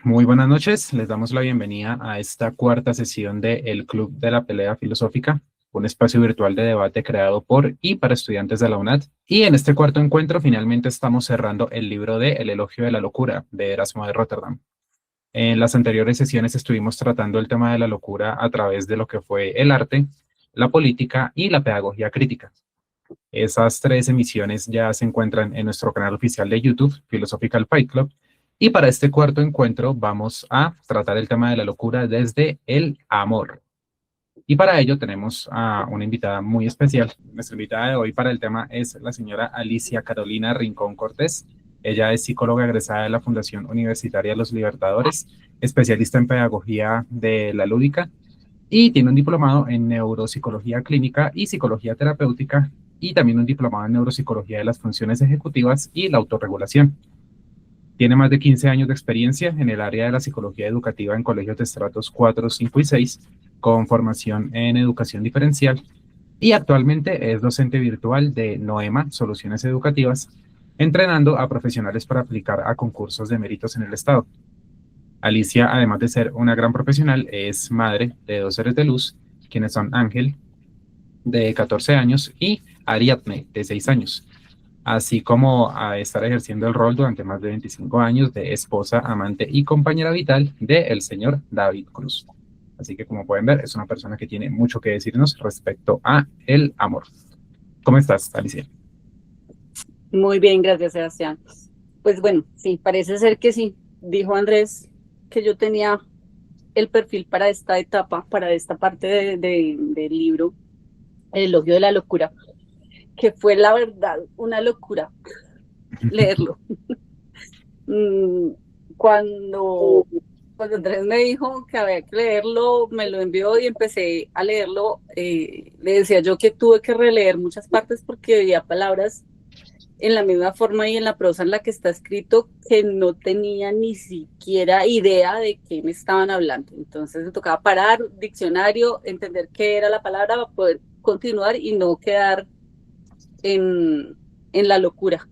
Muy buenas noches, les damos la bienvenida a esta cuarta sesión de El Club de la Pelea Filosófica, un espacio virtual de debate creado por y para estudiantes de la UNAD. Y en este cuarto encuentro finalmente estamos cerrando el libro de El Elogio de la Locura de Erasmo de Rotterdam. En las anteriores sesiones estuvimos tratando el tema de la locura a través de lo que fue el arte, la política y la pedagogía crítica. Esas tres emisiones ya se encuentran en nuestro canal oficial de YouTube, Philosophical Fight Club. Y para este cuarto encuentro vamos a tratar el tema de la locura desde el amor. Y para ello tenemos a una invitada muy especial. Nuestra invitada de hoy para el tema es la señora Alicia Carolina Rincón Cortés. Ella es psicóloga egresada de la Fundación Universitaria Los Libertadores, especialista en pedagogía de la lúdica y tiene un diplomado en neuropsicología clínica y psicología terapéutica y también un diplomado en neuropsicología de las funciones ejecutivas y la autorregulación. Tiene más de 15 años de experiencia en el área de la psicología educativa en colegios de estratos 4, 5 y 6, con formación en educación diferencial, y actualmente es docente virtual de Noema Soluciones Educativas, entrenando a profesionales para aplicar a concursos de méritos en el Estado. Alicia, además de ser una gran profesional, es madre de dos seres de luz, quienes son Ángel, de 14 años, y Ariadne, de 6 años, así como a estar ejerciendo el rol durante más de 25 años de esposa, amante y compañera vital del señor David Cruz. Así que, como pueden ver, es una persona que tiene mucho que decirnos respecto a el amor. ¿Cómo estás, Alicia? Muy bien, gracias, Sebastián. Pues bueno, sí, parece ser que sí. Dijo Andrés que yo tenía el perfil para esta etapa, para esta parte del libro, El elogio de la locura, que fue la verdad una locura leerlo. Mm, Cuando, cuando Andrés me dijo que había que leerlo, me lo envió y empecé a leerlo. Le decía yo que tuve que releer muchas partes porque había palabras en la misma forma y en la prosa en la que está escrito, que no tenía ni siquiera idea de qué me estaban hablando. Entonces me tocaba parar, diccionario, entender qué era la palabra para poder continuar y no quedar en, en la locura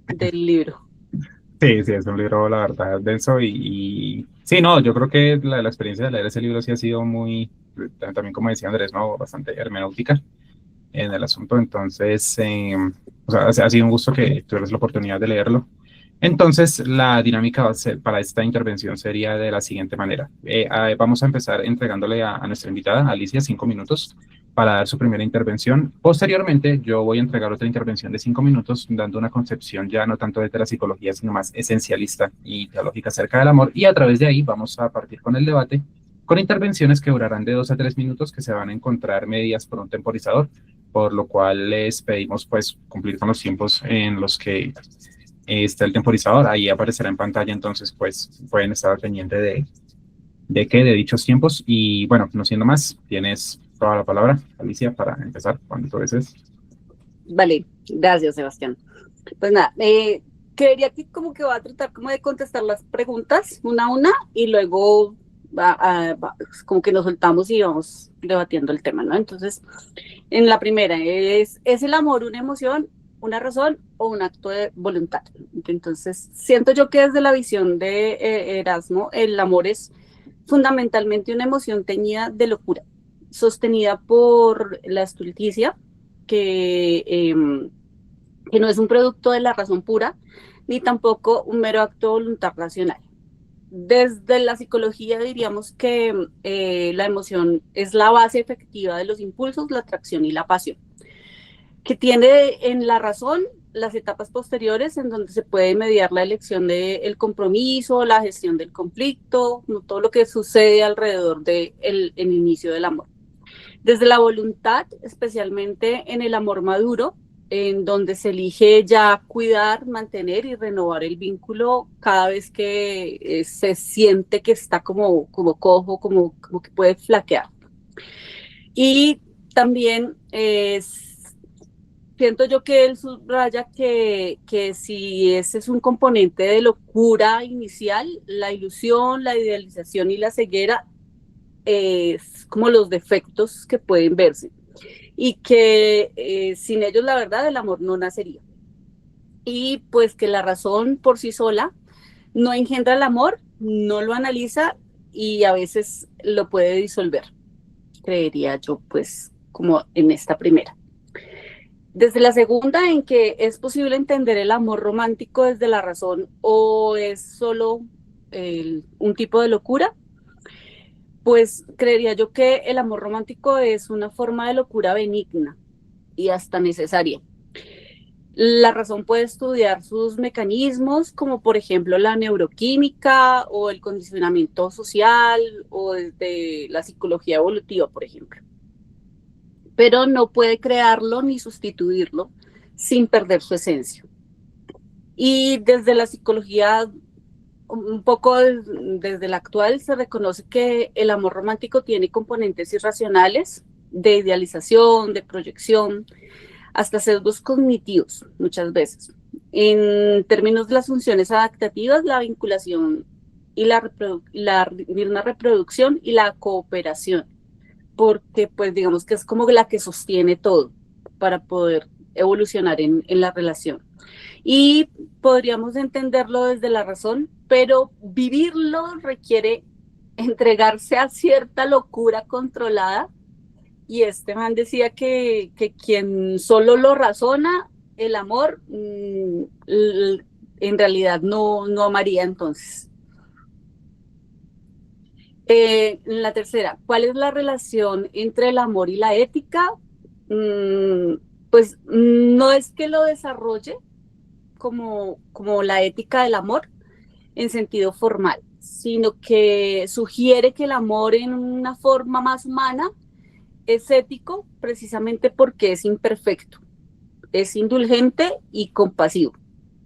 del libro. Sí, sí, es un libro, la verdad, denso y sí, no, yo creo que la experiencia de leer ese libro sí ha sido muy, también como decía Andrés, ¿no? Bastante hermenéutica en el asunto. Entonces, o sea, ha sido un gusto que tuvieras la oportunidad de leerlo. Entonces, la dinámica va a ser, para esta intervención sería de la siguiente manera. Vamos a empezar entregándole a nuestra invitada, Alicia, 5 minutos para dar su primera intervención. Posteriormente, yo voy a entregar otra intervención de 5 minutos, dando una concepción ya no tanto desde la psicología, sino más esencialista y teológica acerca del amor. Y a través de ahí vamos a partir con el debate, con intervenciones que durarán de 2 a 3 minutos, que se van a encontrar medias por un temporizador, por lo cual les pedimos pues cumplir con los tiempos en los que está el temporizador. Ahí aparecerá en pantalla, entonces pues pueden estar al pendiente de dichos tiempos. Y bueno, no siendo más, tienes toda la palabra, Alicia, para empezar cuando tú desees. Vale, gracias, Sebastián. Pues nada, creería que como que va a tratar como de contestar las preguntas una a una y luego como que nos soltamos y vamos debatiendo el tema, ¿no? Entonces, en la primera, ¿es el amor una emoción, una razón o un acto de voluntad? Entonces, siento yo que desde la visión de Erasmo, el amor es fundamentalmente una emoción teñida de locura, sostenida por la estulticia, que, eh, que no es un producto de la razón pura, ni tampoco un mero acto de voluntad racional. Desde la psicología diríamos que la emoción es la base efectiva de los impulsos, la atracción y la pasión, que tiene en la razón las etapas posteriores en donde se puede mediar la elección del compromiso, la gestión del conflicto, no, todo lo que sucede alrededor del de el inicio del amor. Desde la voluntad, especialmente en el amor maduro, en donde se elige ya cuidar, mantener y renovar el vínculo cada vez que se siente que está como cojo, como que puede flaquear. Y también siento yo que él subraya que si ese es un componente de locura inicial, la ilusión, la idealización y la ceguera es como los defectos que pueden verse y que sin ellos la verdad el amor no nacería y pues que la razón por sí sola No engendra el amor, no lo analiza y a veces lo puede disolver, creería yo, pues, como en esta primera. Desde la segunda, en que es posible entender el amor romántico desde la razón o es solo un tipo de locura, pues creería yo que el amor romántico es una forma de locura benigna y hasta necesaria. La razón puede estudiar sus mecanismos, como por ejemplo la neuroquímica o el condicionamiento social o desde la psicología evolutiva, por ejemplo. Pero no puede crearlo ni sustituirlo sin perder su esencia. Y desde la psicología, un poco desde la actual, se reconoce que el amor romántico tiene componentes irracionales de idealización, de proyección, hasta sesgos cognitivos muchas veces. En términos de las funciones adaptativas, la vinculación y la reproducción y la cooperación, porque pues digamos que es como la que sostiene todo para poder evolucionar en la relación. Y podríamos entenderlo desde la razón, pero vivirlo requiere entregarse a cierta locura controlada. Y este man decía que quien solo lo razona, el amor, en realidad no amaría entonces. La tercera, ¿cuál es la relación entre el amor y la ética? Mm, pues no es que lo desarrolle como la ética del amor en sentido formal, sino que sugiere que el amor en una forma más humana es ético precisamente porque es imperfecto, es indulgente y compasivo.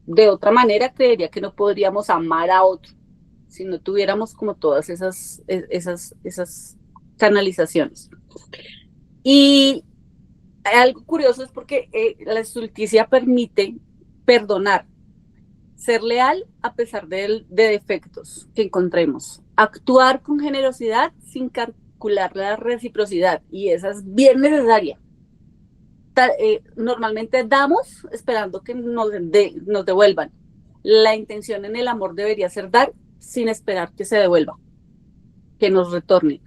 De otra manera, creería que no podríamos amar a otro si no tuviéramos como todas esas canalizaciones. Y algo curioso es porque la estulticia permite perdonar, ser leal a pesar de defectos que encontremos, actuar con generosidad sin calcular la reciprocidad, y esa es bien necesaria. Normalmente damos esperando que nos devuelvan. La intención en el amor debería ser dar sin esperar que se devuelva, que nos retorne.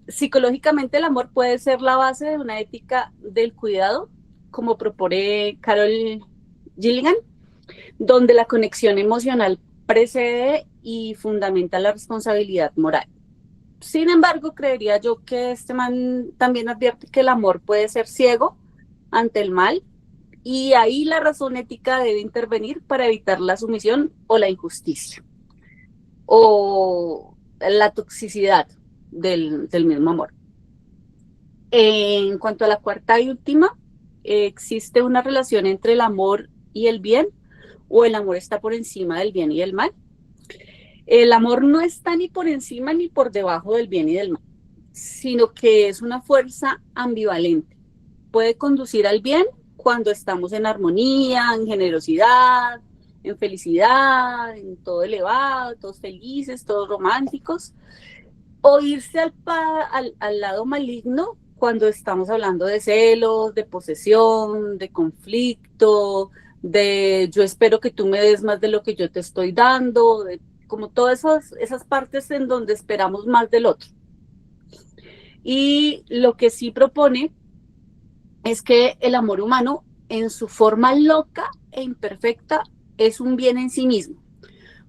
Psicológicamente el amor puede ser la base de una ética del cuidado, como propone Carol Gilligan, donde la conexión emocional precede y fundamenta la responsabilidad moral. Sin embargo, creería yo que este man también advierte que el amor puede ser ciego ante el mal y ahí la razón ética debe intervenir para evitar la sumisión o la injusticia o la toxicidad del mismo amor. En cuanto a la cuarta y última, existe una relación entre el amor y el bien o el amor está por encima del bien y del mal. El amor no está ni por encima ni por debajo del bien y del mal, sino que es una fuerza ambivalente. Puede conducir al bien cuando estamos en armonía, en generosidad, en felicidad, en todo elevado, todos felices, todos románticos, o irse al lado maligno cuando estamos hablando de celos, de posesión, de conflicto, de yo espero que tú me des más de lo que yo te estoy dando, de como todas esas partes en donde esperamos más del otro. Y lo que sí propone es que el amor humano, en su forma loca e imperfecta, es un bien en sí mismo,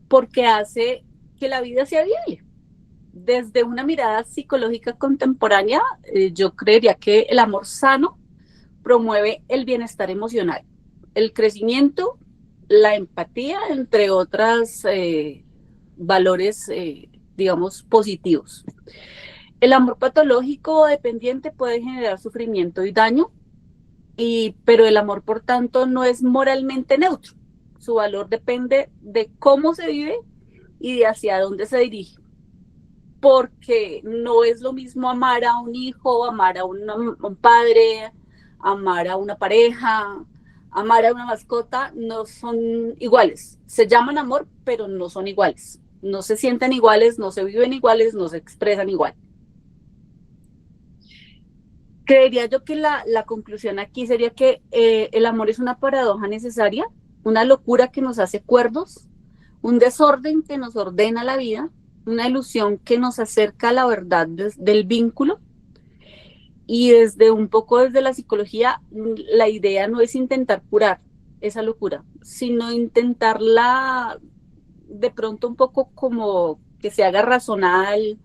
porque hace que la vida sea viable. Desde una mirada psicológica contemporánea, yo creería que el amor sano promueve el bienestar emocional, el crecimiento, la empatía, entre otros valores, digamos, positivos. El amor patológico o dependiente puede generar sufrimiento y daño, pero el amor, por tanto, no es moralmente neutro. Su valor depende de cómo se vive y de hacia dónde se dirige. Porque no es lo mismo amar a un hijo, amar a un padre, amar a una pareja, amar a una mascota, no son iguales. Se llaman amor, pero no son iguales. No se sienten iguales, no se viven iguales, no se expresan igual. Creería yo que la conclusión aquí sería que el amor es una paradoja necesaria, una locura que nos hace cuerdos, un desorden que nos ordena la vida, una ilusión que nos acerca a la verdad del vínculo. Y desde un poco desde la psicología, la idea no es intentar curar esa locura, sino intentarla de pronto un poco como que se haga racional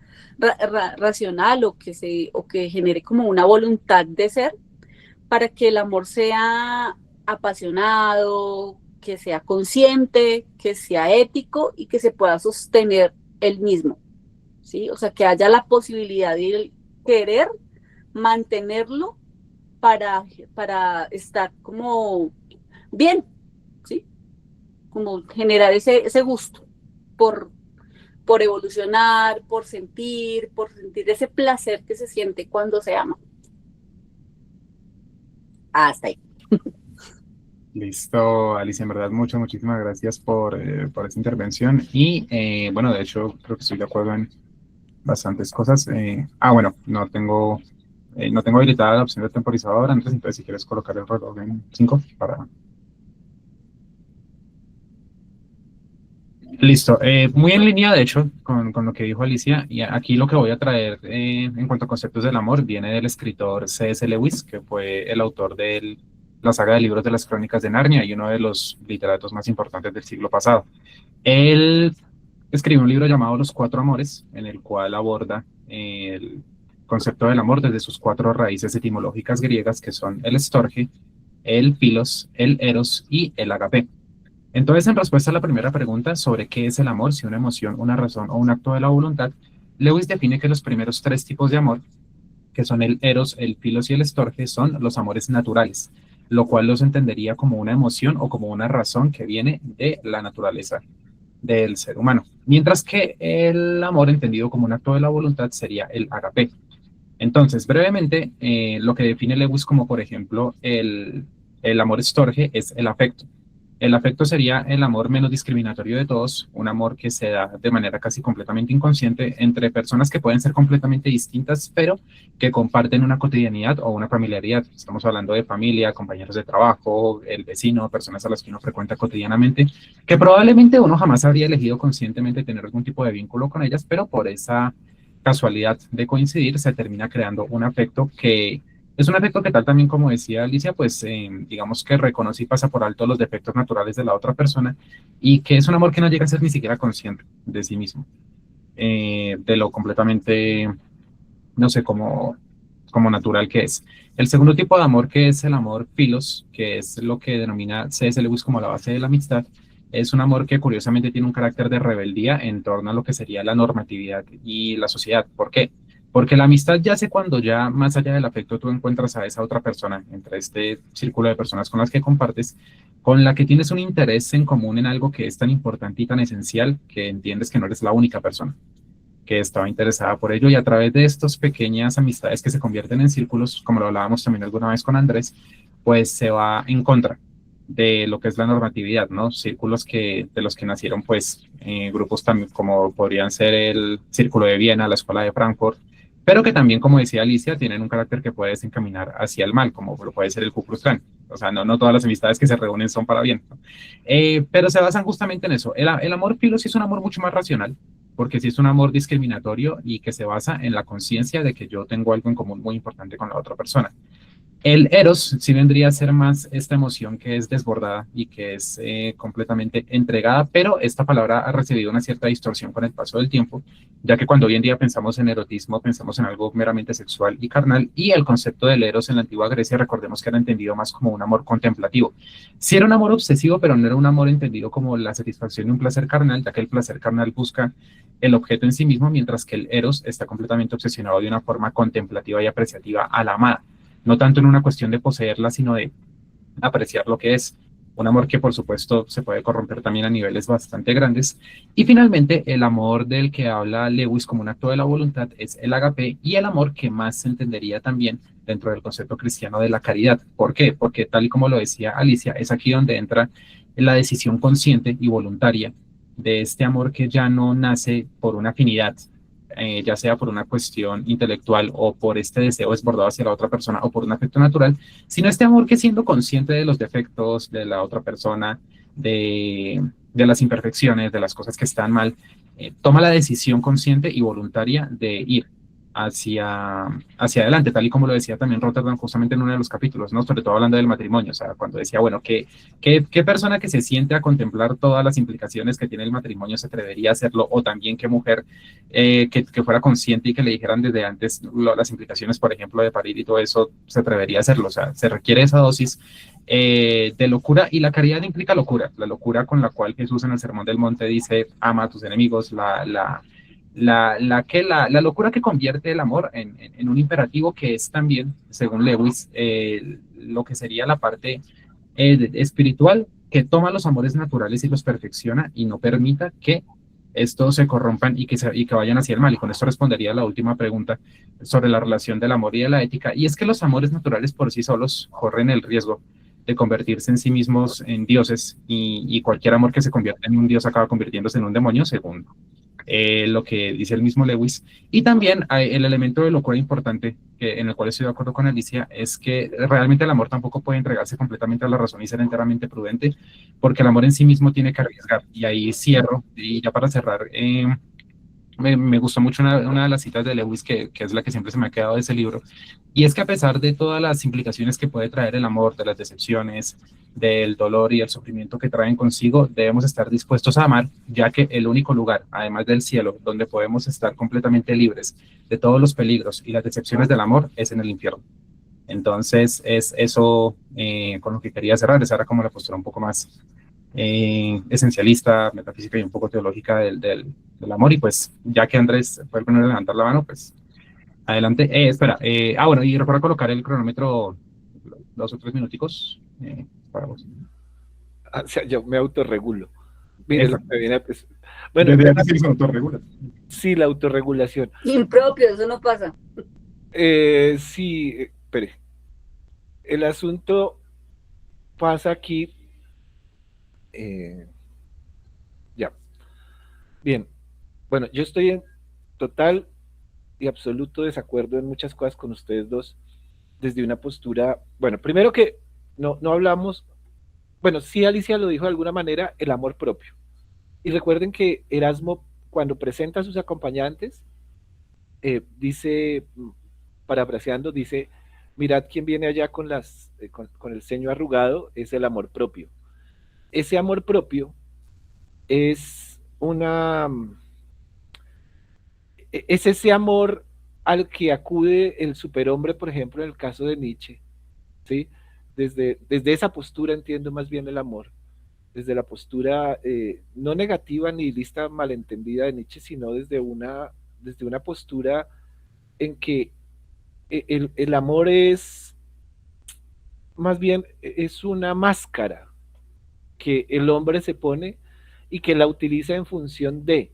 o que genere como una voluntad de ser para que el amor sea apasionado, que sea consciente, que sea ético y que se pueda sostener el mismo, ¿sí? O sea, que haya la posibilidad de querer mantenerlo para estar como bien, ¿sí? Como generar ese gusto por, por evolucionar, por sentir ese placer que se siente cuando se ama. Hasta ahí. Listo, Alicia, en verdad, muchísimas gracias por esta intervención. Y bueno, de hecho, creo que estoy de acuerdo en bastantes cosas. Bueno, no tengo habilitada la opción de temporizador antes, entonces si quieres colocar el reloj en 5 para... Listo, muy en línea, de hecho, con lo que dijo Alicia, y aquí lo que voy a traer en cuanto a conceptos del amor viene del escritor C.S. Lewis, que fue el autor de la saga de libros de las Crónicas de Narnia y uno de los literatos más importantes del siglo pasado. Él escribió un libro llamado Los Cuatro Amores, en el cual aborda el concepto del amor desde sus cuatro raíces etimológicas griegas, que son el estorge, el filos, el eros y el agape. Entonces, en respuesta a la primera pregunta sobre qué es el amor, si una emoción, una razón o un acto de la voluntad, Lewis define que los primeros tres tipos de amor, que son el eros, el filos y el estorge, son los amores naturales, lo cual los entendería como una emoción o como una razón que viene de la naturaleza del ser humano. Mientras que el amor entendido como un acto de la voluntad sería el agape. Entonces, brevemente, lo que define Lewis como, por ejemplo, el amor estorge es el afecto. El afecto sería el amor menos discriminatorio de todos, un amor que se da de manera casi completamente inconsciente entre personas que pueden ser completamente distintas, pero que comparten una cotidianidad o una familiaridad. Estamos hablando de familia, compañeros de trabajo, el vecino, personas a las que uno frecuenta cotidianamente, que probablemente uno jamás habría elegido conscientemente tener algún tipo de vínculo con ellas, pero por esa casualidad de coincidir se termina creando un afecto que es un efecto que tal también, como decía Alicia, pues digamos que reconoce y pasa por alto los defectos naturales de la otra persona y que es un amor que no llega a ser ni siquiera consciente de sí mismo, de lo completamente, no sé, como natural que es. El segundo tipo de amor, que es el amor filos, que es lo que denomina C.S. Lewis como la base de la amistad, es un amor que curiosamente tiene un carácter de rebeldía en torno a lo que sería la normatividad y la sociedad. ¿Por qué? Porque la amistad yace cuando ya más allá del afecto tú encuentras a esa otra persona, entre este círculo de personas con las que compartes, con la que tienes un interés en común en algo que es tan importante y tan esencial que entiendes que no eres la única persona que estaba interesada por ello y a través de estas pequeñas amistades que se convierten en círculos, como lo hablábamos también alguna vez con Andrés, pues se va en contra de lo que es la normatividad, ¿no? Círculos de los que nacieron pues grupos también como podrían ser el Círculo de Viena, la Escuela de Frankfurt, pero que también, como decía Alicia, tienen un carácter que puede desencaminar hacia el mal, como lo puede ser el Ku Klux Klan. O sea, no todas las amistades que se reúnen son para bien, ¿no? Pero se basan justamente en eso. El amor filo sí es un amor mucho más racional, porque sí es un amor discriminatorio y que se basa en la conciencia de que yo tengo algo en común muy importante con la otra persona. El eros sí vendría a ser más esta emoción que es desbordada y que es completamente entregada, pero esta palabra ha recibido una cierta distorsión con el paso del tiempo, ya que cuando hoy en día pensamos en erotismo, pensamos en algo meramente sexual y carnal, y el concepto del eros en la antigua Grecia recordemos que era entendido más como un amor contemplativo. Sí era un amor obsesivo, pero no era un amor entendido como la satisfacción de un placer carnal, ya que el placer carnal busca el objeto en sí mismo, mientras que el eros está completamente obsesionado de una forma contemplativa y apreciativa a la amada, no tanto en una cuestión de poseerla, sino de apreciar lo que es. Un amor que por supuesto se puede corromper también a niveles bastante grandes. Y finalmente, el amor del que habla Lewis como un acto de la voluntad es el agape y el amor que más se entendería también dentro del concepto cristiano de la caridad. ¿Por qué? Porque tal y como lo decía Alicia, es aquí donde entra la decisión consciente y voluntaria de este amor que ya no nace por una afinidad, ya sea por una cuestión intelectual o por este deseo desbordado hacia la otra persona o por un afecto natural, sino este amor que siendo consciente de los defectos de la otra persona, de las imperfecciones, de las cosas que están mal, toma la decisión consciente y voluntaria de ir hacia adelante, tal y como lo decía también Rotterdam justamente en uno de los capítulos, ¿no? Sobre todo hablando del matrimonio, o sea, cuando decía, bueno, ¿qué persona que se siente a contemplar todas las implicaciones que tiene el matrimonio se atrevería a hacerlo? O también qué mujer que fuera consciente y que le dijeran desde antes las implicaciones, por ejemplo, de parir y todo eso, se atrevería a hacerlo. O sea, se requiere esa dosis de locura, y la caridad implica locura, la locura con la cual Jesús en el Sermón del Monte dice, ama a tus enemigos, la locura que convierte el amor en un imperativo, que es también, según Lewis, lo que sería la parte espiritual, que toma los amores naturales y los perfecciona y no permita que estos se corrompan y que vayan hacia el mal. Y con esto respondería a la última pregunta sobre la relación del amor y de la ética. Y es que los amores naturales por sí solos corren el riesgo de convertirse en sí mismos en dioses, y cualquier amor que se convierta en un dios acaba convirtiéndose en un demonio, según lo que dice el mismo Lewis. Y también el elemento de locura importante, en el cual estoy de acuerdo con Alicia, es que realmente el amor tampoco puede entregarse completamente a la razón y ser enteramente prudente, porque el amor en sí mismo tiene que arriesgar. Y ahí cierro, y ya para cerrar, me gustó mucho una de las citas de Lewis, que es la que siempre se me ha quedado de ese libro, y es que a pesar de todas las implicaciones que puede traer el amor, de las decepciones, del dolor y el sufrimiento que traen consigo, debemos estar dispuestos a amar, ya que el único lugar, además del cielo, donde podemos estar completamente libres de todos los peligros y las decepciones del amor, es en el infierno. Entonces, es eso con lo que quería cerrar. Esa era como la postura un poco más esencialista, metafísica y un poco teológica del amor. Y pues, ya que Andrés fue el primero a levantar la mano, pues adelante. Espera, bueno, y recuerda colocar el cronómetro 2 o 3 minuticos para vos. O sea, yo me autorregulo. Mire, lo que viene, pues, bueno, desde antes se autorregula. Sí, la autorregulación. Impropio, eso no pasa. Sí, espere. El asunto pasa aquí. Ya. Bien. Bueno, yo estoy en total y absoluto desacuerdo en muchas cosas con ustedes dos, desde una postura, bueno, primero que no hablamos, bueno, sí Alicia lo dijo de alguna manera, el amor propio. Y recuerden que Erasmo, cuando presenta a sus acompañantes, dice, parafraseando, dice, mirad quién viene allá con el ceño arrugado, es el amor propio. Ese amor propio es es ese amor al que acude el superhombre, por ejemplo, en el caso de Nietzsche, ¿sí? Desde esa postura entiendo más bien el amor, desde la postura no negativa ni lista malentendida de Nietzsche, sino desde una postura en que el amor es más bien es una máscara que el hombre se pone y que la utiliza en función de,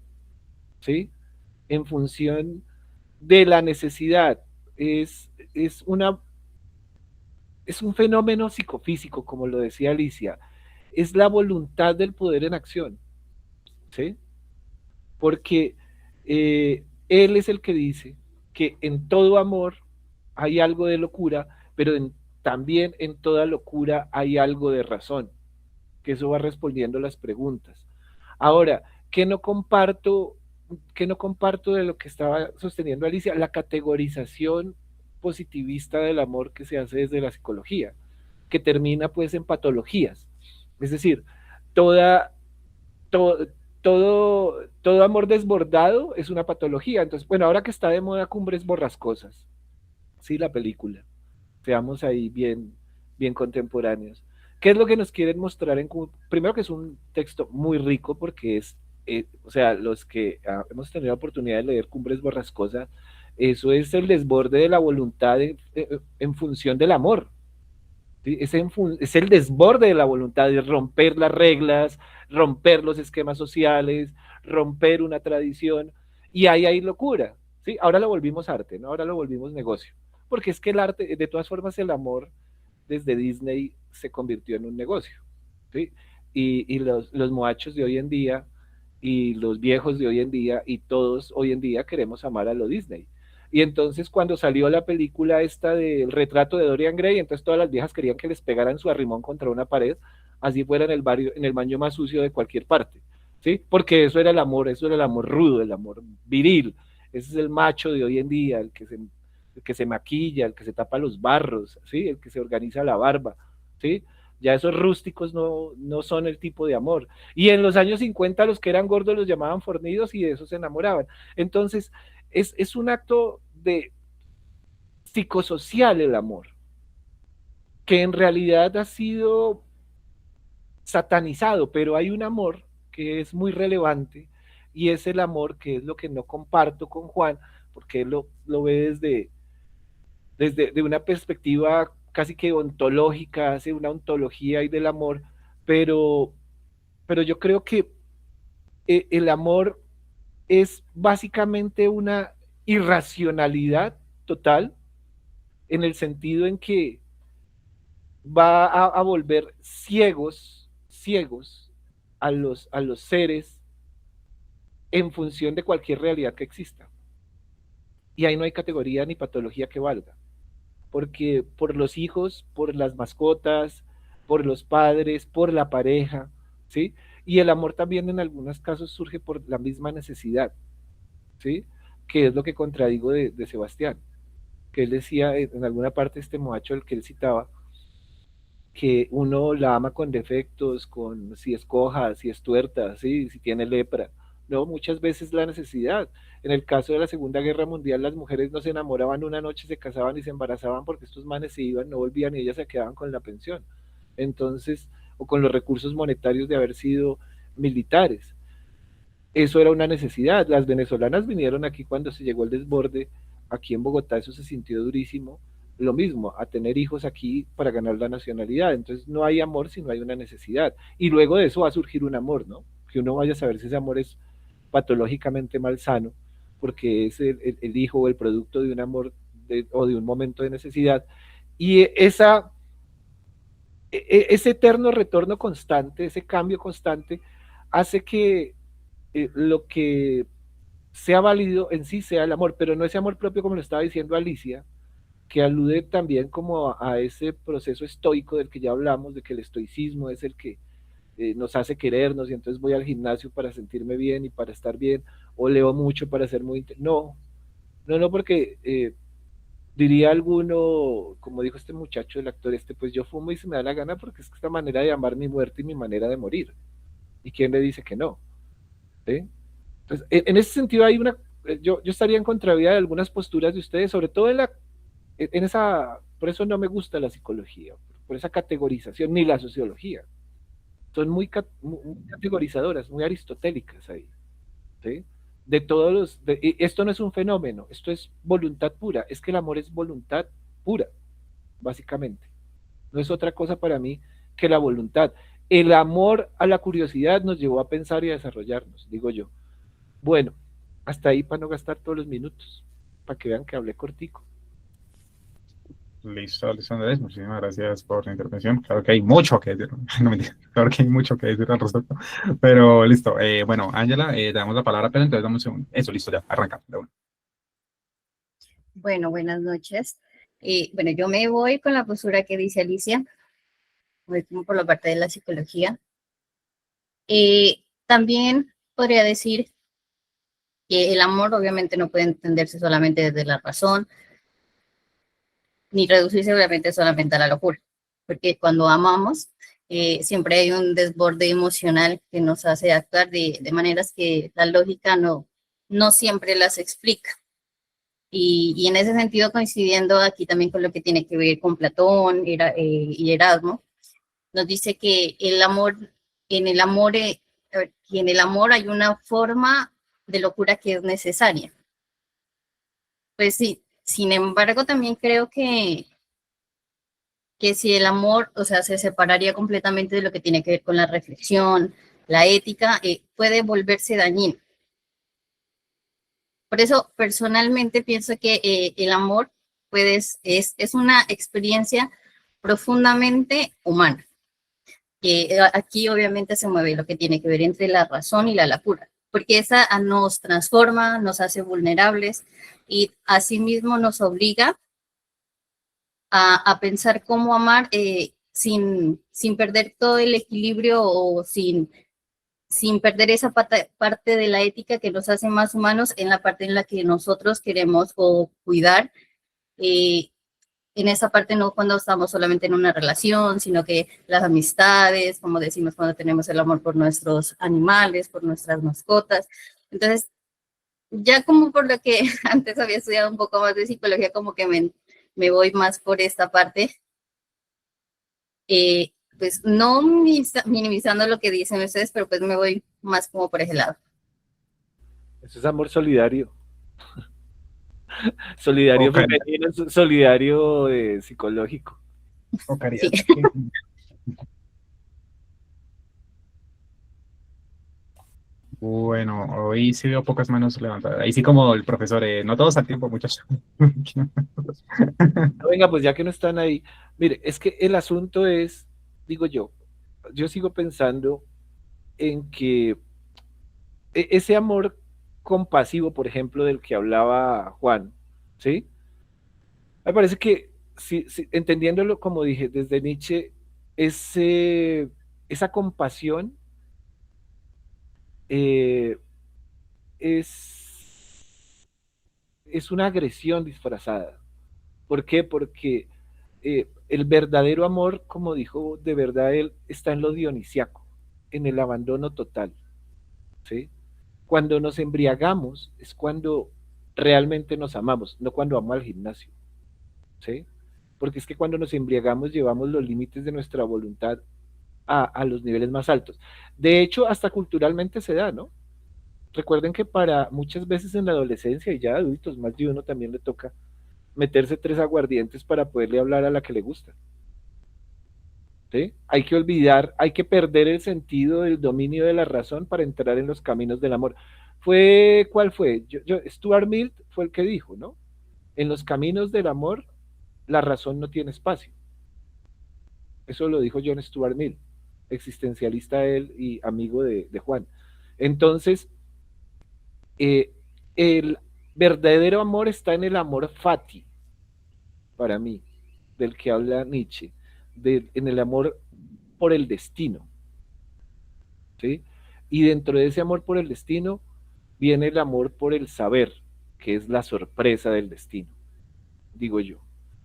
¿sí? En función de la necesidad. Es un fenómeno psicofísico, como lo decía Alicia. Es la voluntad del poder en acción, ¿sí? Porque él es el que dice que en todo amor hay algo de locura, pero también en toda locura hay algo de razón, que eso va respondiendo las preguntas. Ahora, ¿qué no comparto de lo que estaba sosteniendo Alicia? La categorización positivista del amor que se hace desde la psicología, que termina pues en patologías. Es decir, todo amor desbordado es una patología. Entonces, bueno, ahora que está de moda Cumbres Borrascosas, sí, la película, seamos ahí bien contemporáneos. ¿Qué es lo que nos quieren mostrar? Primero que es un texto muy rico porque o sea, los que hemos tenido la oportunidad de leer Cumbres Borrascosas, eso es el desborde de la voluntad en función del amor. ¿Sí? Es el desborde de la voluntad de romper las reglas, romper los esquemas sociales, romper una tradición, y ahí hay locura. ¿Sí? Ahora lo volvimos arte, ¿no? Ahora lo volvimos negocio. Porque es que el arte, de todas formas, el amor desde Disney se convirtió en un negocio, ¿sí? Y los moachos de hoy en día y los viejos de hoy en día y todos hoy en día queremos amar a lo Disney. Y entonces cuando salió la película esta del retrato de Dorian Gray, entonces todas las viejas querían que les pegaran su arrimón contra una pared así fuera en el barrio, en el baño más sucio de cualquier parte, ¿sí? Porque eso era el amor rudo, el amor viril. Ese es el macho de hoy en día, el que se maquilla, el que se tapa los barros, ¿sí? El que se organiza la barba, ¿sí? Ya esos rústicos no son el tipo de amor. Y en los años 50 los que eran gordos los llamaban fornidos y de eso se enamoraban. Entonces, es un acto de psicosocial el amor, que en realidad ha sido satanizado, pero hay un amor que es muy relevante y es el amor que es lo que no comparto con Juan, porque él lo ve desde de una perspectiva casi que ontológica, hace una ontología y del amor, pero, pero yo creo que el amor es básicamente una irracionalidad total en el sentido en que va a volver ciegos a los seres en función de cualquier realidad que exista. Y ahí no hay categoría ni patología que valga, porque por los hijos, por las mascotas, por los padres, por la pareja, ¿sí? Y el amor también en algunos casos surge por la misma necesidad, ¿sí? Que es lo que contradigo de Sebastián, que él decía en alguna parte este muchacho el que él citaba, que uno la ama con defectos, con si es coja, si es tuerta, ¿sí? Si tiene lepra. No, muchas veces la necesidad. En el caso de la Segunda Guerra Mundial, las mujeres no se enamoraban una noche, se casaban y se embarazaban porque estos manes se iban, no volvían y ellas se quedaban con la pensión. Entonces, o con los recursos monetarios de haber sido militares. Eso era una necesidad. Las venezolanas vinieron aquí cuando se llegó el desborde, aquí en Bogotá eso se sintió durísimo, lo mismo, a tener hijos aquí para ganar la nacionalidad. Entonces no hay amor si no hay una necesidad. Y luego de eso va a surgir un amor, ¿no? Que uno vaya a saber si ese amor es patológicamente malsano, porque es el hijo o el producto de un amor o de un momento de necesidad. Y ese eterno retorno constante, ese cambio constante, hace que lo que sea válido en sí sea el amor, pero no ese amor propio como lo estaba diciendo Alicia, que alude también como a ese proceso estoico del que ya hablamos, de que el estoicismo es el que nos hace querernos y entonces voy al gimnasio para sentirme bien y para estar bien, o leo mucho para ser muy... No, porque diría alguno, como dijo este muchacho, el actor este, pues yo fumo y se me da la gana porque es esta manera de amar mi muerte y mi manera de morir. ¿Y quién le dice que no? ¿Sí? Entonces, en ese sentido hay yo estaría en contravía de algunas posturas de ustedes, sobre todo en esa, por eso no me gusta la psicología, por esa categorización, ni la sociología. Son muy categorizadoras, muy aristotélicas ahí, ¿sí? De todos esto no es un fenómeno, esto es voluntad pura, es que el amor es voluntad pura, básicamente. No es otra cosa para mí que la voluntad. El amor a la curiosidad nos llevó a pensar y a desarrollarnos, digo yo. Bueno, hasta ahí para no gastar todos los minutos, para que vean que hablé cortico. Listo, listo, Andrés. Muchísimas gracias por la intervención. Claro que hay mucho que decir. No, mentira. Claro que hay mucho que decir al respecto. Pero listo. Bueno, Ángela, te damos la palabra, pero entonces damos un segundo. Eso, listo, ya. Arranca. Bueno, buenas noches. Bueno, yo me voy con la postura que dice Alicia, voy como por la parte de la psicología. También podría decir que el amor obviamente no puede entenderse solamente desde la razón, ni reducirse obviamente solamente a la locura, porque cuando amamos siempre hay un desborde emocional que nos hace actuar de maneras que la lógica no siempre las explica. Y en ese sentido, coincidiendo aquí también con lo que tiene que ver con Platón y Erasmo, nos dice que el amor, en el amor, que en el amor hay una forma de locura que es necesaria. Pues sí, sin embargo, también creo que si el amor, o sea, se separaría completamente de lo que tiene que ver con la reflexión, la ética, puede volverse dañino. Por eso, personalmente pienso que el amor es una experiencia profundamente humana. Que aquí obviamente se mueve lo que tiene que ver entre la razón y la locura, porque esa nos transforma, nos hace vulnerables y asimismo nos obliga a pensar cómo amar sin sin perder todo el equilibrio o sin perder esa parte de la ética que nos hace más humanos en la parte en la que nosotros queremos o cuidar. En esa parte no cuando estamos solamente en una relación, sino que las amistades, como decimos, cuando tenemos el amor por nuestros animales, por nuestras mascotas. Entonces, ya como por lo que antes había estudiado un poco más de psicología, como que me voy más por esta parte. Pues no minimizando lo que dicen ustedes, pero pues me voy más como por ese lado. Eso es amor solidario. Solidario femenino, solidario psicológico. O caridad. Sí. Bueno, hoy sí veo pocas manos levantadas. Ahí sí como el profesor, no todos al tiempo, muchos. Venga, pues ya que no están ahí, mire, es que el asunto es, digo yo sigo pensando en que ese amor compasivo, por ejemplo, del que hablaba Juan, ¿sí? Me parece que, entendiéndolo como dije, desde Nietzsche, esa compasión es una agresión disfrazada. ¿Por qué? Porque el verdadero amor, como dijo de verdad él, está en lo dionisiaco, en el abandono total, ¿sí? Cuando nos embriagamos es cuando realmente nos amamos, no cuando vamos al gimnasio, ¿sí? Porque es que cuando nos embriagamos llevamos los límites de nuestra voluntad a los niveles más altos. De hecho, hasta culturalmente se da, ¿no? Recuerden que para muchas veces en la adolescencia y ya adultos, más de uno también le toca meterse 3 aguardientes para poderle hablar a la que le gusta. ¿Sí? Hay que olvidar, hay que perder el sentido del dominio de la razón para entrar en los caminos del amor. ¿Cuál fue? Stuart Mill fue el que dijo, ¿no? En los caminos del amor, la razón no tiene espacio. Eso lo dijo John Stuart Mill, existencialista él y amigo de Juan. Entonces, el verdadero amor está en el amor fati, para mí, del que habla Nietzsche, en el amor por el destino, ¿sí? Y dentro de ese amor por el destino viene el amor por el saber, que es la sorpresa del destino, digo yo.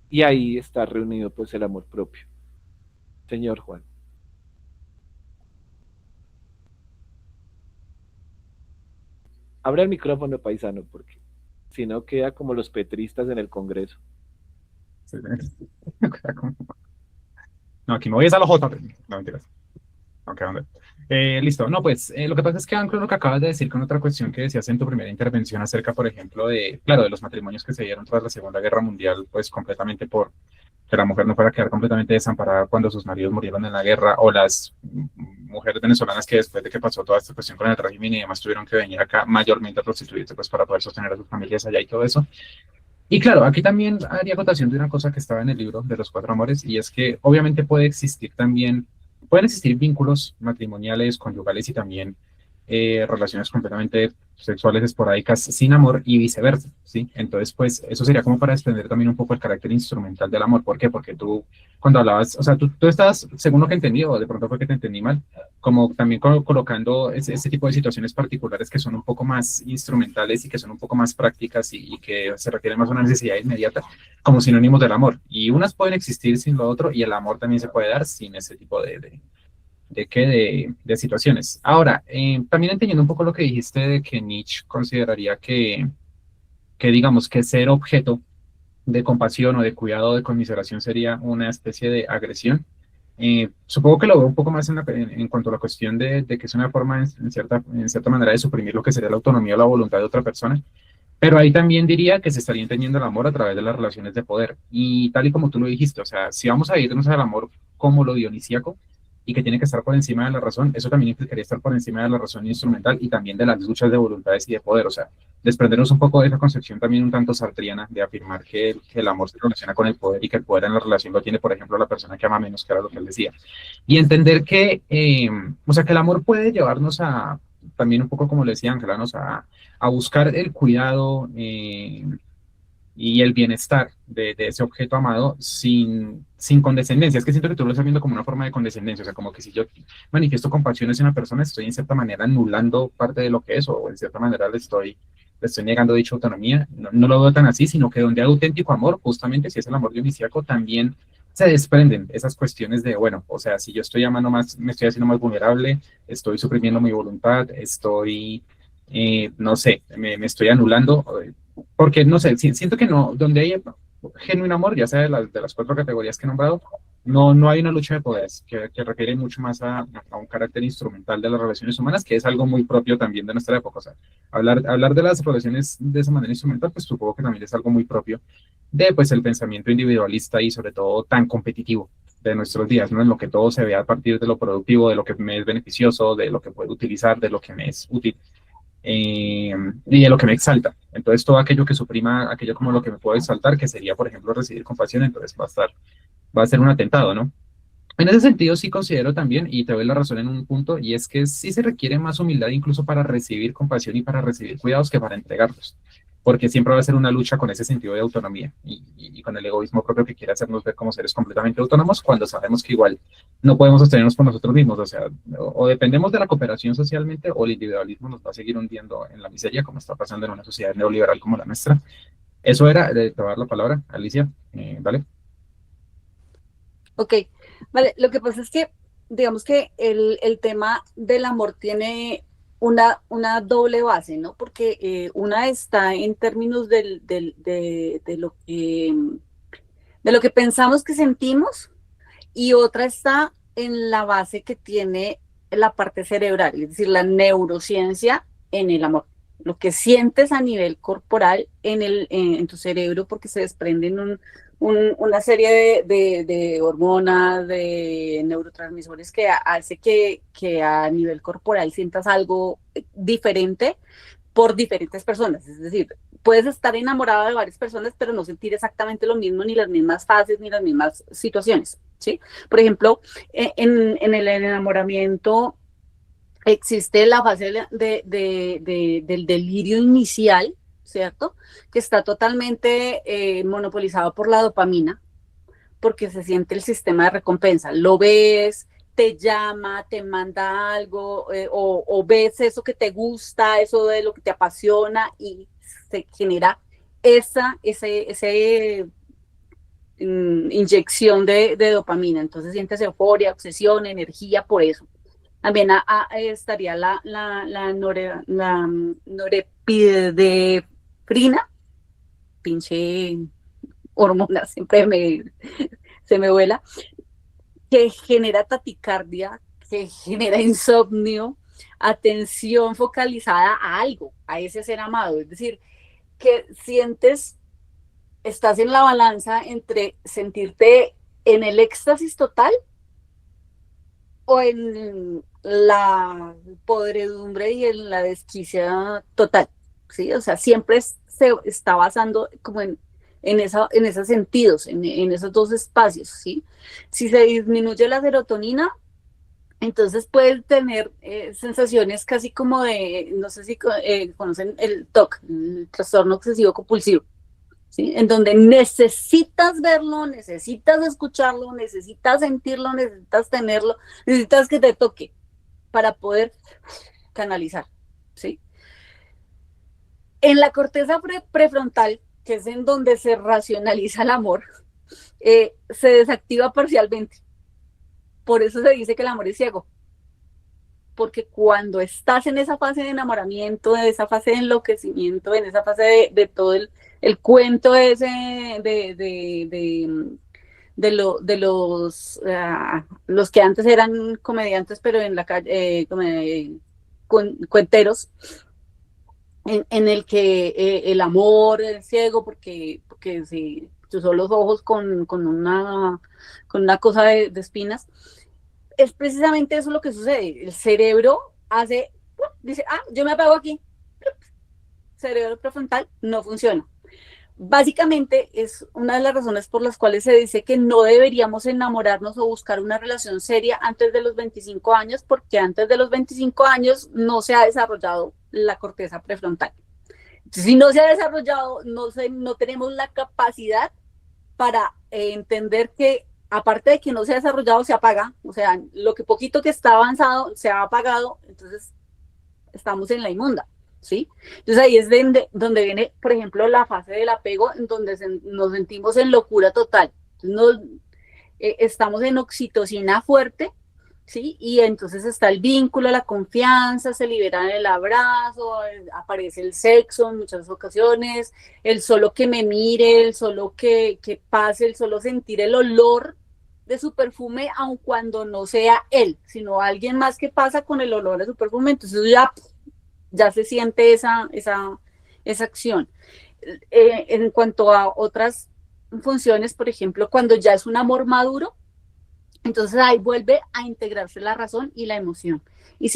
Y ahí está reunido pues el amor propio. Señor Juan. Abra el micrófono, paisano, porque si no queda como los petristas en el Congreso. No, aquí me voy a los J. No, mentiras. Okay, listo. No, pues lo que pasa es que anclo lo que acabas de decir con otra cuestión que decías en tu primera intervención acerca, por ejemplo, claro, de los matrimonios que se dieron tras la Segunda Guerra Mundial, pues completamente por que la mujer no fuera a quedar completamente desamparada cuando sus maridos murieron en la guerra, o las mujeres venezolanas que después de que pasó toda esta cuestión con el régimen y demás tuvieron que venir acá mayormente a prostituirse pues para poder sostener a sus familias allá y todo eso. Y claro, aquí también haría acotación de una cosa que estaba en el libro de los 4 amores, y es que obviamente pueden existir vínculos matrimoniales, conyugales y también relaciones completamente sexuales esporádicas sin amor y viceversa, ¿sí? Entonces, pues eso sería como para desprender también un poco el carácter instrumental del amor. ¿Por qué? Porque tú, cuando hablabas, o sea, tú estabas, según lo que entendí, o de pronto fue que te entendí mal, como también colocando ese tipo de situaciones particulares que son un poco más instrumentales y que son un poco más prácticas y que se requieren más una necesidad inmediata, como sinónimos del amor. Y unas pueden existir sin lo otro, y el amor también se puede dar sin ese tipo de situaciones. Ahora, también entendiendo un poco lo que dijiste de que Nietzsche consideraría que digamos que ser objeto de compasión o de cuidado o de conmiseración sería una especie de agresión. Supongo que lo veo un poco más en cuanto a la cuestión de que es una forma en cierta manera de suprimir lo que sería la autonomía o la voluntad de otra persona. Pero ahí también diría que se estaría entendiendo el amor a través de las relaciones de poder. Y tal y como tú lo dijiste, o sea, si vamos a irnos al amor como lo dionisíaco y que tiene que estar por encima de la razón, eso también implicaría estar por encima de la razón instrumental y también de las luchas de voluntades y de poder. O sea, desprendernos un poco de esa concepción también un tanto sartriana de afirmar que el amor se relaciona con el poder y que el poder en la relación lo tiene, por ejemplo, la persona que ama menos, que era lo que él decía. Y entender que, o sea, que el amor puede llevarnos a, también un poco como le decía Ángela, a buscar el cuidado, y el bienestar de ese objeto amado sin condescendencia. Es que siento que tú lo estás viendo como una forma de condescendencia, o sea, como que si yo manifiesto compasión hacia una persona, estoy en cierta manera anulando parte de lo que es, o en cierta manera le estoy negando dicha autonomía. No, no lo veo tan así, sino que donde hay auténtico amor, justamente si es el amor dionisíaco, también se desprenden esas cuestiones de, bueno, o sea, si yo estoy amando más, me estoy haciendo más vulnerable, estoy suprimiendo mi voluntad, no sé, me estoy anulando, porque no sé, siento que no, donde hay genuino amor, ya sea de las cuatro categorías que he nombrado, no hay una lucha de poderes que refiere mucho más a un carácter instrumental de las relaciones humanas, que es algo muy propio también de nuestra época. O sea, hablar de las relaciones de esa manera instrumental, pues supongo que también es algo muy propio de pues el pensamiento individualista y sobre todo tan competitivo de nuestros días, ¿no? En lo que todo se ve a partir de lo productivo, de lo que me es beneficioso, de lo que puedo utilizar, de lo que me es útil y de lo que me exalta. Entonces, todo aquello que suprima, aquello como lo que me puede exaltar, que sería, por ejemplo, recibir compasión, entonces va a ser un atentado, ¿no? En ese sentido, sí considero también, y te doy la razón en un punto, y es que sí se requiere más humildad incluso para recibir compasión y para recibir cuidados que para entregarlos, porque siempre va a ser una lucha con ese sentido de autonomía y con el egoísmo propio que quiere hacernos ver como seres completamente autónomos cuando sabemos que igual no podemos sostenernos por nosotros mismos, o sea, o dependemos de la cooperación socialmente o el individualismo nos va a seguir hundiendo en la miseria como está pasando en una sociedad neoliberal como la nuestra. Eso era, te voy a dar la palabra, Alicia, ¿vale? Ok, vale, lo que pasa es que, digamos que el tema del amor tiene una doble base, ¿no? Porque una está en términos de lo que pensamos que sentimos y otra está en la base que tiene la parte cerebral, es decir, la neurociencia en el amor. Lo que sientes a nivel corporal en tu cerebro porque se desprenden una serie de hormonas, de neurotransmisores que hace que a nivel corporal sientas algo diferente por diferentes personas. Es decir, puedes estar enamorado de varias personas, pero no sentir exactamente lo mismo, ni las mismas fases, ni las mismas situaciones, ¿sí? Por ejemplo, en el enamoramiento existe la fase del delirio inicial, ¿cierto? Que está totalmente monopolizado por la dopamina, porque se siente el sistema de recompensa. Lo ves, te llama, te manda algo, o ves eso que te gusta, eso de lo que te apasiona y se genera esa inyección de dopamina. Entonces sientes euforia, obsesión, energía por eso. También estaría la norepinefrina, pinche hormona, se me vuela, que genera taquicardia, que genera insomnio, atención focalizada a algo, a ese ser amado. Es decir, que estás en la balanza entre sentirte en el éxtasis total o en la podredumbre y en la desquicia total, ¿sí? O sea, siempre se está basando como en esos sentidos, en esos dos espacios, ¿sí? Si se disminuye la serotonina, entonces puedes tener sensaciones casi como no sé si conocen el TOC, el trastorno obsesivo compulsivo, ¿sí? En donde necesitas verlo, necesitas escucharlo, necesitas sentirlo, necesitas tenerlo, necesitas que te toque para poder canalizar, ¿sí? En la corteza prefrontal, que es en donde se racionaliza el amor, se desactiva parcialmente. Por eso se dice que el amor es ciego. Porque cuando estás en esa fase de enamoramiento, en esa fase de enloquecimiento, en esa fase de todo el cuento ese de los que antes eran comediantes, pero en la calle, cuenteros, en el que el amor es ciego porque si usó los ojos con una cosa de espinas, es precisamente eso lo que sucede. El cerebro dice, yo me apago aquí. Cerebro prefrontal no funciona. Básicamente es una de las razones por las cuales se dice que no deberíamos enamorarnos o buscar una relación seria antes de los 25 años, porque antes de los 25 años no se ha desarrollado la corteza prefrontal. Si no se ha desarrollado, no tenemos la capacidad para entender que aparte de que no se ha desarrollado, se apaga, o sea, lo que poquito que está avanzado se ha apagado, entonces estamos en la inmunda, ¿sí? Entonces ahí es donde viene, por ejemplo, la fase del apego, en donde nos sentimos en locura total. Estamos en oxitocina fuerte, ¿sí? Y entonces está el vínculo, la confianza, se libera el abrazo, aparece el sexo en muchas ocasiones, el solo que me mire, el solo que pase, el solo sentir el olor de su perfume, aun cuando no sea él, sino alguien más que pasa con el olor de su perfume, entonces ya se siente esa acción. En cuanto a otras funciones, por ejemplo, cuando ya es un amor maduro, entonces ahí vuelve a integrarse la razón y la emoción. Y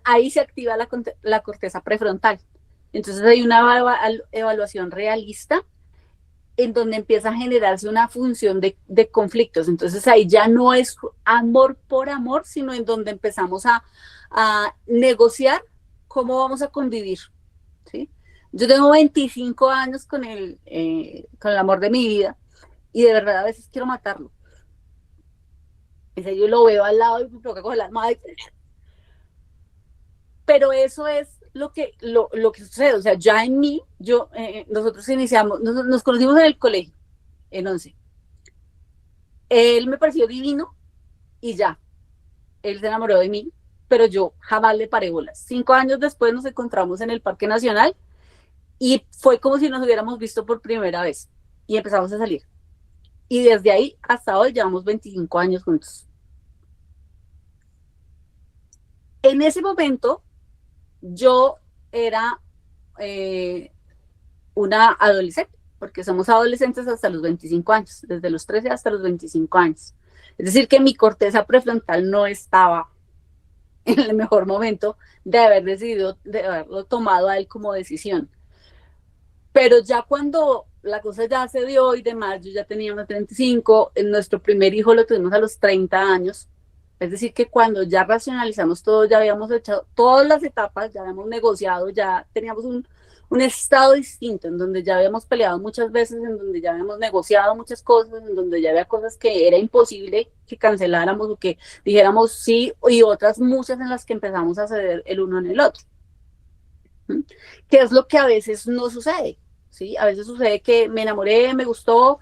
ahí se activa la corteza prefrontal. Entonces hay una evaluación realista en donde empieza a generarse una función de conflictos. Entonces ahí ya no es amor por amor, sino en donde empezamos a negociar cómo vamos a convivir, ¿sí? Yo tengo 25 años con el amor de mi vida y de verdad a veces quiero matarlo. Yo lo veo al lado y me toca coger las manos. Pero eso es lo que sucede. O sea, ya en mí, nosotros nos conocimos en el colegio, en 11. Él me pareció divino y ya. Él se enamoró de mí, pero yo jamás le paré bolas. 5 años después nos encontramos en el Parque Nacional y fue como si nos hubiéramos visto por primera vez. Y empezamos a salir. Y desde ahí hasta hoy llevamos 25 años juntos. En ese momento, yo era una adolescente, porque somos adolescentes hasta los 25 años, desde los 13 hasta los 25 años. Es decir, que mi corteza prefrontal no estaba en el mejor momento de haberlo tomado a él como decisión. Pero ya cuando la cosa ya se dio y demás, yo ya tenía unos 35, nuestro primer hijo lo tuvimos a los 30 años. Es decir, que cuando ya racionalizamos todo, ya habíamos echado todas las etapas, ya habíamos negociado, ya teníamos un estado distinto, en donde ya habíamos peleado muchas veces, en donde ya habíamos negociado muchas cosas, en donde ya había cosas que era imposible que canceláramos o que dijéramos sí, y otras muchas en las que empezamos a ceder el uno en el otro. ¿Qué es lo que a veces no sucede? ¿Sí? A veces sucede que me enamoré, me gustó,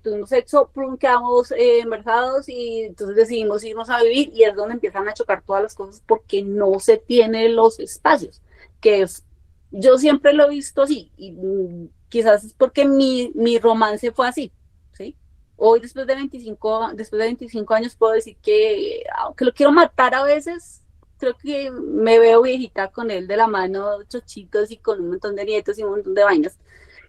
tuvimos sexo, quedamos embarazados y entonces decidimos irnos a vivir y es donde empiezan a chocar todas las cosas porque no se tienen los espacios, yo siempre lo he visto así y quizás es porque mi romance fue así, ¿sí? Hoy después de 25 años puedo decir que aunque lo quiero matar a veces, creo que me veo viejita con él de la mano, chochitos y con un montón de nietos y un montón de vainas,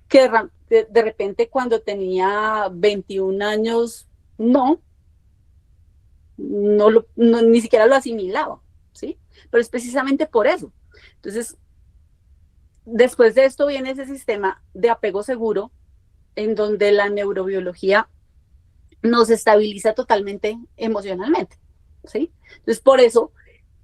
que de repente cuando tenía 21 años, ni siquiera lo asimilaba, ¿sí? Pero es precisamente por eso. Entonces, después de esto viene ese sistema de apego seguro, en donde la neurobiología nos estabiliza totalmente emocionalmente, ¿sí? Entonces, por eso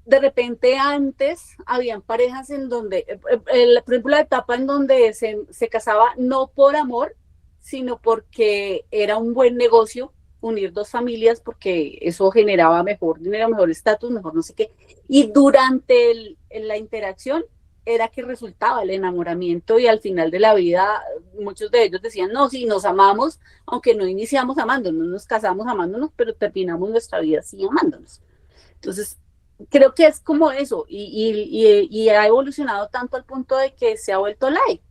de repente antes habían parejas en donde, por ejemplo, la etapa en donde se casaba no por amor, sino porque era un buen negocio unir dos familias porque eso generaba mejor dinero, mejor estatus, mejor no sé qué. Y durante la interacción era que resultaba el enamoramiento y al final de la vida muchos de ellos decían, no, sí, nos amamos, aunque no iniciamos amándonos, nos casamos amándonos, pero terminamos nuestra vida así amándonos. Entonces, creo que es como eso y ha evolucionado tanto al punto de que se ha vuelto light.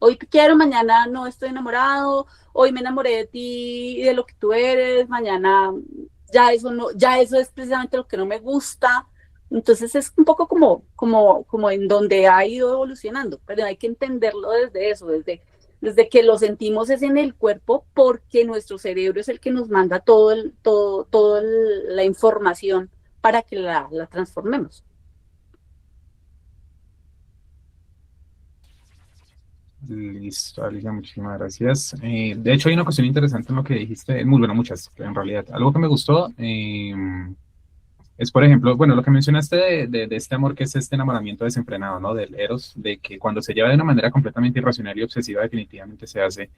Hoy te quiero, mañana no estoy enamorado, hoy me enamoré de ti y de lo que tú eres, mañana ya eso es precisamente lo que no me gusta. Entonces es un poco como en donde ha ido evolucionando, pero hay que entenderlo desde eso, desde que lo sentimos es en el cuerpo, porque nuestro cerebro es el que nos manda toda la información para que la transformemos. Listo, Alicia, muchísimas gracias. De hecho, hay una cuestión interesante en lo que dijiste, muy bueno, muchas, en realidad. Algo que me gustó Es, por ejemplo, bueno, lo que mencionaste de este amor que es este enamoramiento desenfrenado, ¿no? Del eros, de que cuando se lleva de una manera completamente irracional y obsesiva, definitivamente se hace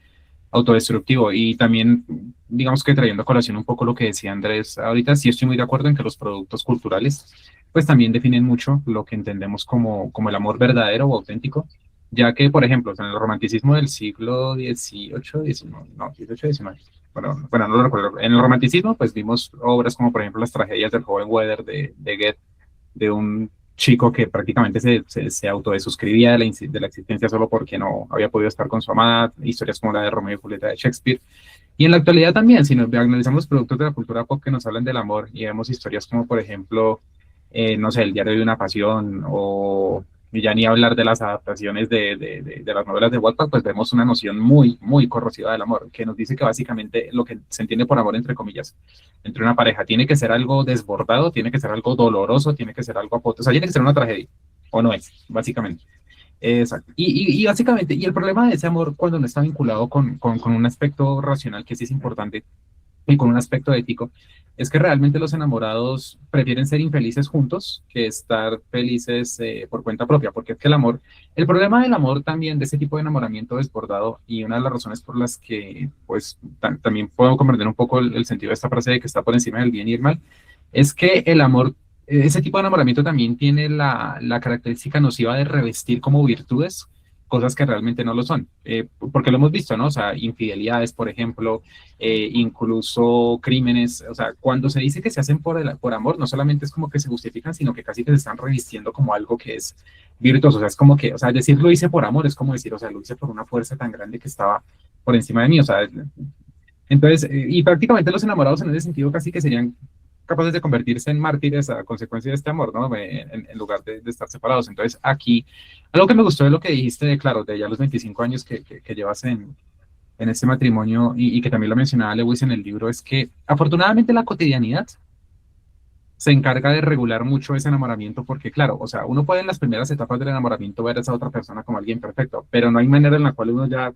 autodestructivo. Y también, digamos que trayendo a colación un poco lo que decía Andrés, ahorita sí estoy muy de acuerdo en que los productos culturales, pues también definen mucho lo que entendemos como el amor verdadero o auténtico, ya que, por ejemplo, en el romanticismo del siglo XVIII, XIX, no, XVIII, XIX, bueno, no lo recuerdo. En el romanticismo, pues vimos obras como, por ejemplo, las tragedias del joven Werther de Goethe, de un chico que prácticamente se autodesuscribía de la existencia solo porque no había podido estar con su amada, historias como la de Romeo y Julieta de Shakespeare. Y en la actualidad también, si nos analizamos los productos de la cultura pop que nos hablan del amor y vemos historias como, por ejemplo, no sé, El diario de una pasión o y ya ni hablar de las adaptaciones de las novelas de Wattpad, pues vemos una noción muy, muy corrosiva del amor, que nos dice que básicamente lo que se entiende por amor, entre comillas, entre una pareja, tiene que ser algo desbordado, tiene que ser algo doloroso, tiene que ser algo apoteósico, o sea, tiene que ser una tragedia, o no es, básicamente. Exacto. Y básicamente, y el problema de ese amor cuando no está vinculado con un aspecto racional que sí es importante y con un aspecto ético, es que realmente los enamorados prefieren ser infelices juntos que estar felices por cuenta propia, porque es que el amor, el problema del amor también, de ese tipo de enamoramiento desbordado, y una de las razones por las que, pues, también puedo comprender un poco el sentido de esta frase de que está por encima del bien y el mal, es que el amor, ese tipo de enamoramiento también tiene la característica nociva de revestir como virtudes cosas que realmente no lo son, porque lo hemos visto, ¿no? O sea, infidelidades, por ejemplo, incluso crímenes, o sea, cuando se dice que se hacen por amor, no solamente es como que se justifican, sino que casi que se están revistiendo como algo que es virtuoso, o sea, es como que, o sea, decir lo hice por amor es como decir, o sea, lo hice por una fuerza tan grande que estaba por encima de mí, o sea, entonces, y prácticamente los enamorados en ese sentido casi que serían capaces de convertirse en mártires a consecuencia de este amor, ¿no? En lugar de estar separados. Entonces, aquí, algo que me gustó de lo que dijiste de, claro, de ya los 25 años que llevas en este matrimonio y que también lo mencionaba Lewis en el libro, es que afortunadamente la cotidianidad se encarga de regular mucho ese enamoramiento porque, claro, o sea, uno puede en las primeras etapas del enamoramiento ver a esa otra persona como alguien perfecto, pero no hay manera en la cual uno ya,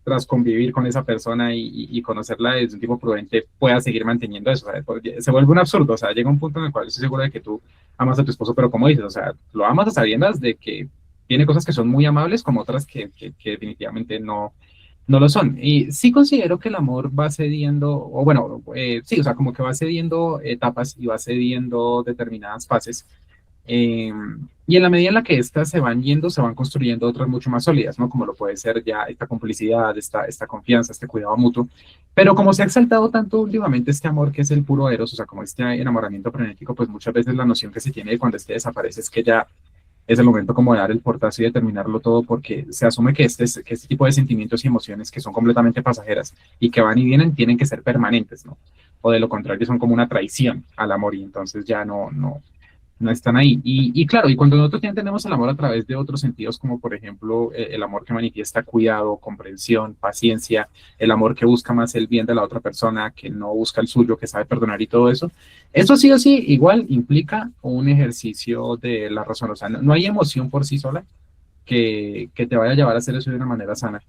tras convivir con esa persona y conocerla desde un tipo prudente, pueda seguir manteniendo eso. O sea, se vuelve un absurdo, o sea, llega un punto en el cual estoy seguro de que tú amas a tu esposo, pero como dices, o sea, lo amas a sabiendas de que tiene cosas que son muy amables como otras que definitivamente no lo son. Y sí considero que el amor va cediendo, o bueno, sí, o sea, como que va cediendo etapas y va cediendo determinadas fases. eh, y en la medida en la que éstas se van yendo, se van construyendo otras mucho más sólidas, ¿no? Como lo puede ser ya esta complicidad, esta confianza, este cuidado mutuo. Pero como se ha exaltado tanto últimamente este amor que es el puro eros, o sea, como este enamoramiento frenético, pues muchas veces la noción que se tiene de cuando este desaparece es que ya es el momento como de dar el portazo y de terminarlo todo porque se asume que este tipo de sentimientos y emociones que son completamente pasajeras y que van y vienen tienen que ser permanentes, ¿no? O de lo contrario son como una traición al amor y entonces ya no están ahí. Y claro, y cuando nosotros ya entendemos el amor a través de otros sentidos, como por ejemplo el amor que manifiesta cuidado, comprensión, paciencia, el amor que busca más el bien de la otra persona, que no busca el suyo, que sabe perdonar y todo eso sí o sí igual implica un ejercicio de la razón. O sea, no hay emoción por sí sola que te vaya a llevar a hacer eso de una manera sana.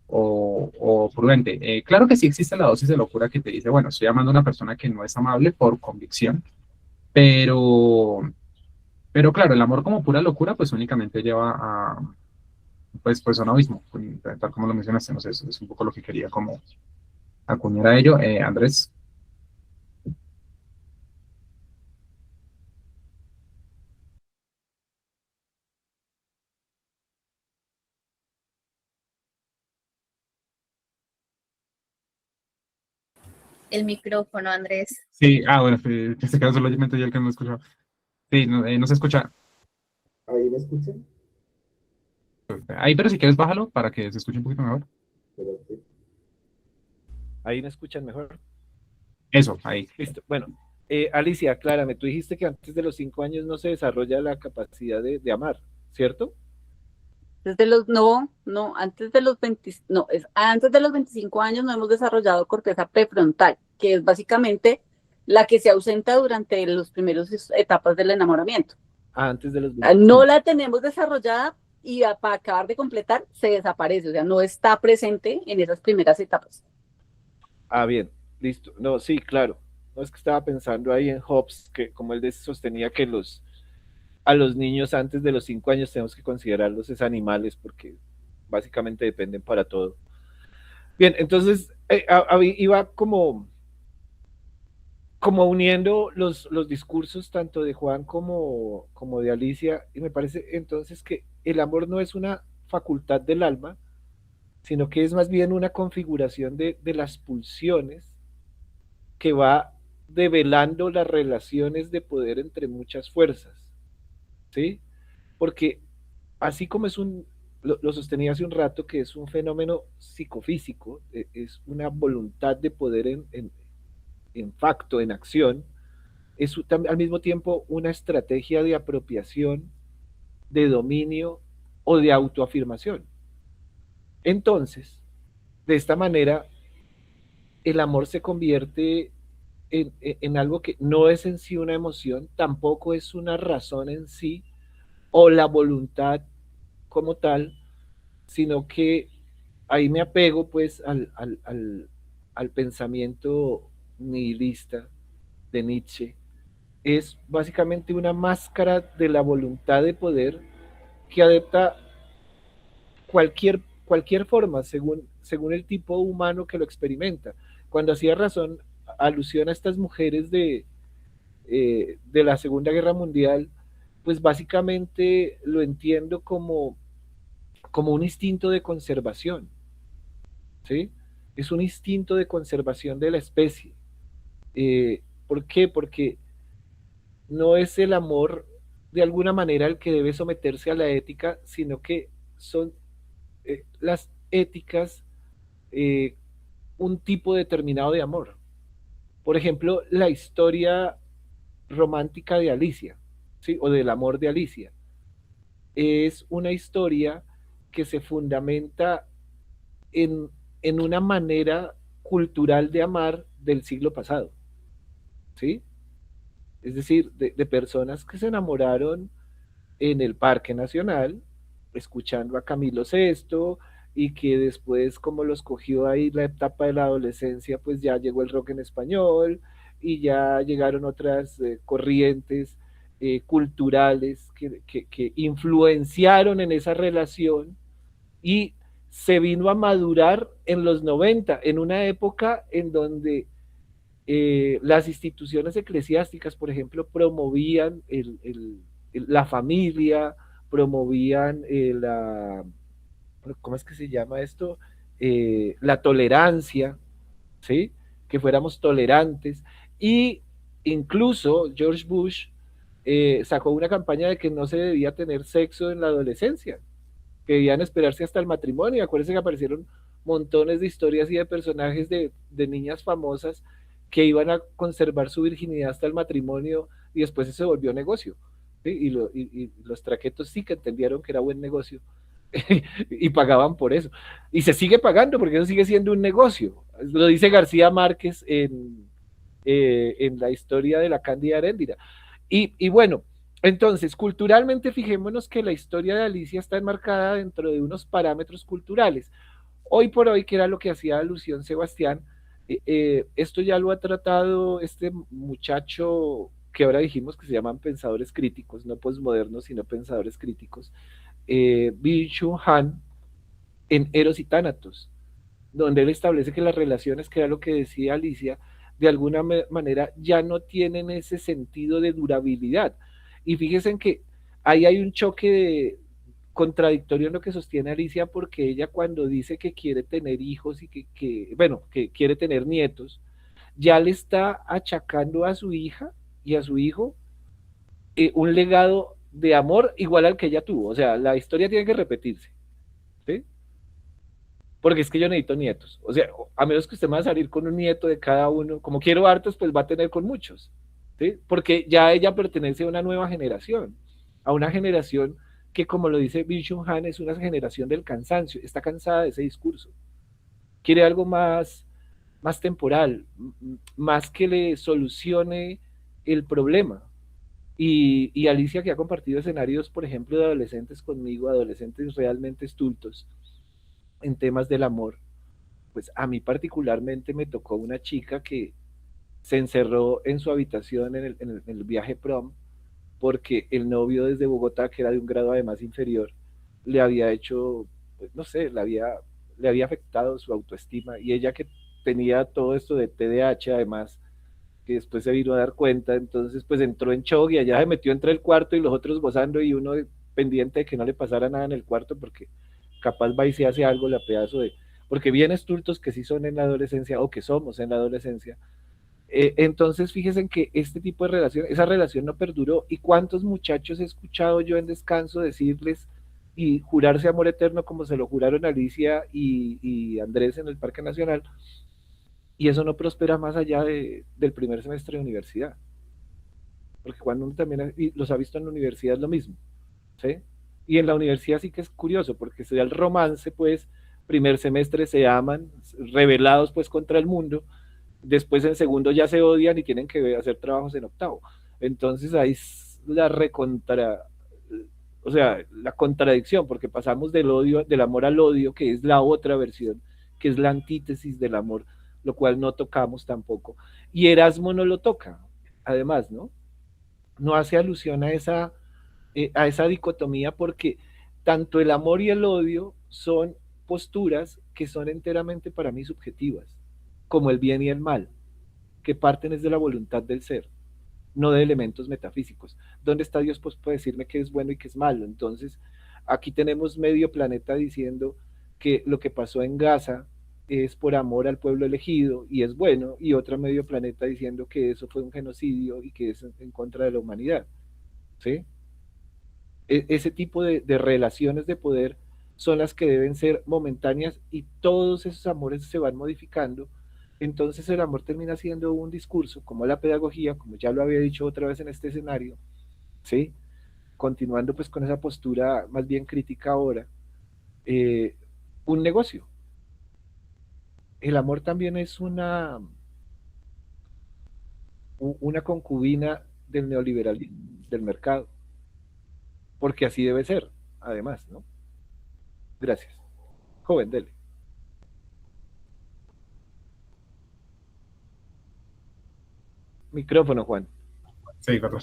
O prudente. Claro que sí existe la dosis de locura que te dice, bueno, estoy amando a una persona que no es amable por convicción, pero, pero claro, el amor como pura locura, pues únicamente lleva pues a un abismo, tal como lo mencionaste, no sé, eso es un poco lo que quería como acuñar a ello. Andrés, El micrófono, Andrés. sí, bueno, en este caso solamente yo el que no escuchaba. Sí, no se escucha. ¿Ahí me escuchan? Ahí, pero si quieres, bájalo para que se escuche un poquito mejor. Espérate. Ahí me escuchan mejor. Eso, ahí. Listo. Bueno, Alicia, aclárame, tú dijiste que antes de los 5 años no se desarrolla la capacidad de amar, ¿cierto? Antes de los 20, no, es antes de los 25 años no hemos desarrollado corteza prefrontal, que es básicamente la que se ausenta durante las primeras etapas del enamoramiento. Antes de los No 25. la tenemos desarrollada y para acabar de completar se desaparece, o sea, no está presente en esas primeras etapas. Bien, listo. No, sí, claro. No es que estaba pensando ahí en Hobbes, que como él sostenía que a los niños antes de los 5 años tenemos que considerarlos es animales porque básicamente dependen para todo. Bien, entonces iba como uniendo los discursos tanto de Juan como de Alicia, y me parece entonces que el amor no es una facultad del alma, sino que es más bien una configuración de las pulsiones que va develando las relaciones de poder entre muchas fuerzas, ¿sí? Porque así como lo sostenía hace un rato, que es un fenómeno psicofísico, es una voluntad de poder en facto, en acción, es al mismo tiempo una estrategia de apropiación, de dominio o de autoafirmación. Entonces, de esta manera, el amor se convierte en algo que no es en sí una emoción, tampoco es una razón en sí o la voluntad como tal, sino que ahí me apego pues al pensamiento nihilista de Nietzsche. Es básicamente una máscara de la voluntad de poder que adopta cualquier forma según el tipo humano que lo experimenta. Cuando hacía razón, alusión a estas mujeres de la Segunda Guerra Mundial, pues básicamente lo entiendo como un instinto de conservación, ¿sí? Es un instinto de conservación de la especie. ¿Por qué? Porque no es el amor de alguna manera el que debe someterse a la ética, sino que son las éticas un tipo determinado de amor. Por ejemplo, la historia romántica de Alicia, ¿sí? O del amor de Alicia. Es una historia que se fundamenta en, en una manera cultural de amar del siglo pasado, ¿sí? Es decir, de personas que se enamoraron en el Parque Nacional, escuchando a Camilo Sesto, y que después, como los cogió ahí la etapa de la adolescencia, pues ya llegó el rock en español y ya llegaron otras corrientes culturales que influenciaron en esa relación y se vino a madurar en los 90, en una época en donde las instituciones eclesiásticas, por ejemplo, promovían la familia, promovían ¿cómo es que se llama esto? La tolerancia, ¿sí? Que fuéramos tolerantes. Y incluso George Bush sacó una campaña de que no se debía tener sexo en la adolescencia, que debían esperarse hasta el matrimonio. Acuérdense que aparecieron montones de historias y de personajes de niñas famosas que iban a conservar su virginidad hasta el matrimonio y después se volvió negocio. ¿Sí? Y los traquetos sí que entendieron que era buen negocio y pagaban por eso. Y se sigue pagando porque eso sigue siendo un negocio. Lo dice García Márquez en la historia de la Cándida Heréndira. Y bueno, entonces, culturalmente fijémonos que la historia de Alicia está enmarcada dentro de unos parámetros culturales. Hoy por hoy, que era lo que hacía alusión Sebastián, esto ya lo ha tratado este muchacho que ahora dijimos que se llaman pensadores críticos, no posmodernos, sino pensadores críticos, Byung-Chul Han, en Eros y Tánatos, donde él establece que las relaciones, que era lo que decía Alicia, de alguna manera ya no tienen ese sentido de durabilidad. Y fíjense en que ahí hay un choque contradictorio en lo que sostiene Alicia, porque ella cuando dice que quiere tener hijos y que quiere tener nietos, ya le está achacando a su hija y a su hijo un legado de amor igual al que ella tuvo. O sea, la historia tiene que repetirse, ¿sí? Porque es que yo necesito nietos. O sea, a menos que usted me va a salir con un nieto de cada uno, como quiero hartos, pues va a tener con muchos, ¿sí? Porque ya ella pertenece a una nueva generación, a una generación que, como lo dice Byung-Chul Han, es una generación del cansancio, está cansada de ese discurso. Quiere algo más temporal, más que le solucione el problema. Y Alicia, que ha compartido escenarios, por ejemplo, de adolescentes conmigo, adolescentes realmente estultos en temas del amor, pues a mí particularmente me tocó una chica que se encerró en su habitación en el viaje prom, porque el novio desde Bogotá, que era de un grado además inferior, le había hecho, pues, no sé, le había afectado su autoestima, y ella, que tenía todo esto de TDAH además, que después se vino a dar cuenta, entonces pues entró en shock y allá se metió entre el cuarto y los otros gozando, y uno pendiente de que no le pasara nada en el cuarto, porque capaz va y se hace algo la pedazo de, porque bien estultos que sí son en la adolescencia, o que somos en la adolescencia. Entonces fíjense que este tipo de relación, esa relación no perduró, y cuántos muchachos he escuchado yo en descanso decirles y jurarse amor eterno como se lo juraron Alicia y Andrés en el Parque Nacional, y eso no prospera más allá del primer semestre de universidad, porque cuando uno también los ha visto en la universidad es lo mismo, ¿sí? Y en la universidad sí que es curioso, porque se da el romance, pues, primer semestre se aman, rebelados pues contra el mundo, después en segundo ya se odian y tienen que hacer trabajos en octavo. Entonces ahí es o sea, la contradicción, porque pasamos del odio, del amor al odio, que es la otra versión, que es la antítesis del amor, lo cual no tocamos tampoco. Y Erasmo no lo toca, además, ¿no? No hace alusión a esa dicotomía, porque tanto el amor y el odio son posturas que son enteramente para mí subjetivas, como el bien y el mal, que parten es de la voluntad del ser, no de elementos metafísicos. ¿Dónde está Dios? Pues puede decirme qué es bueno y qué es malo. Entonces, aquí tenemos medio planeta diciendo que lo que pasó en Gaza es por amor al pueblo elegido y es bueno, y otro medio planeta diciendo que eso fue un genocidio y que es en contra de la humanidad, ¿sí? Ese tipo de relaciones de poder son las que deben ser momentáneas, y todos esos amores se van modificando. Entonces el amor termina siendo un discurso, como la pedagogía, como ya lo había dicho otra vez en este escenario, ¿sí? Continuando pues con esa postura más bien crítica ahora, un negocio. El amor también es una concubina del neoliberalismo, del mercado, porque así debe ser, además, ¿no? Gracias. Joven, dele. Micrófono, Juan. Sí, perdón.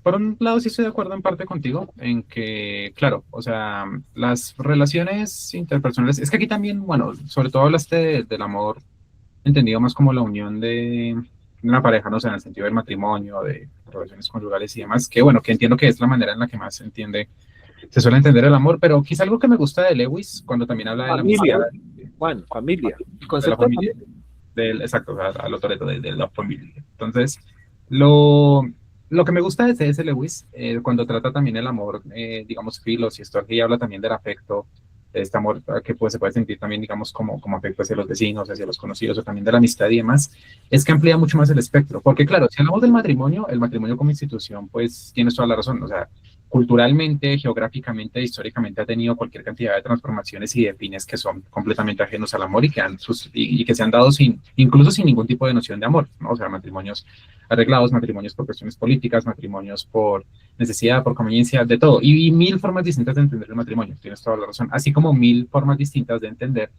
Por un lado, sí estoy de acuerdo en parte contigo en que, claro, o sea, las relaciones interpersonales, es que aquí también, bueno, sobre todo hablaste del amor entendido más como la unión de una pareja, no sé, en el sentido del matrimonio, de relaciones conyugales y demás, que bueno, que entiendo que es la manera en la que más se suele entender el amor, pero quizá algo que me gusta de Lewis, cuando también habla de la Familia, amistad, Juan, familia. El de la concepto de familia, familia. exacto, a lo Toretto, de la familia. Entonces, lo que me gusta de C.S. Lewis, cuando trata también el amor, digamos, filos, y esto aquí habla también del afecto, de este amor que pues, se puede sentir también, digamos, como afecto hacia los vecinos, hacia los conocidos, o también de la amistad y demás, es que amplía mucho más el espectro. Porque claro, si hablamos del matrimonio, el matrimonio como institución, pues tienes toda la razón, o sea, culturalmente, geográficamente, históricamente ha tenido cualquier cantidad de transformaciones y de fines que son completamente ajenos al amor, y que se han dado incluso sin ningún tipo de noción de amor, ¿no? O sea, matrimonios arreglados, matrimonios por cuestiones políticas, matrimonios por necesidad, por conveniencia, de todo, y mil formas distintas de entender el matrimonio, tienes toda la razón, así como mil formas distintas de entender,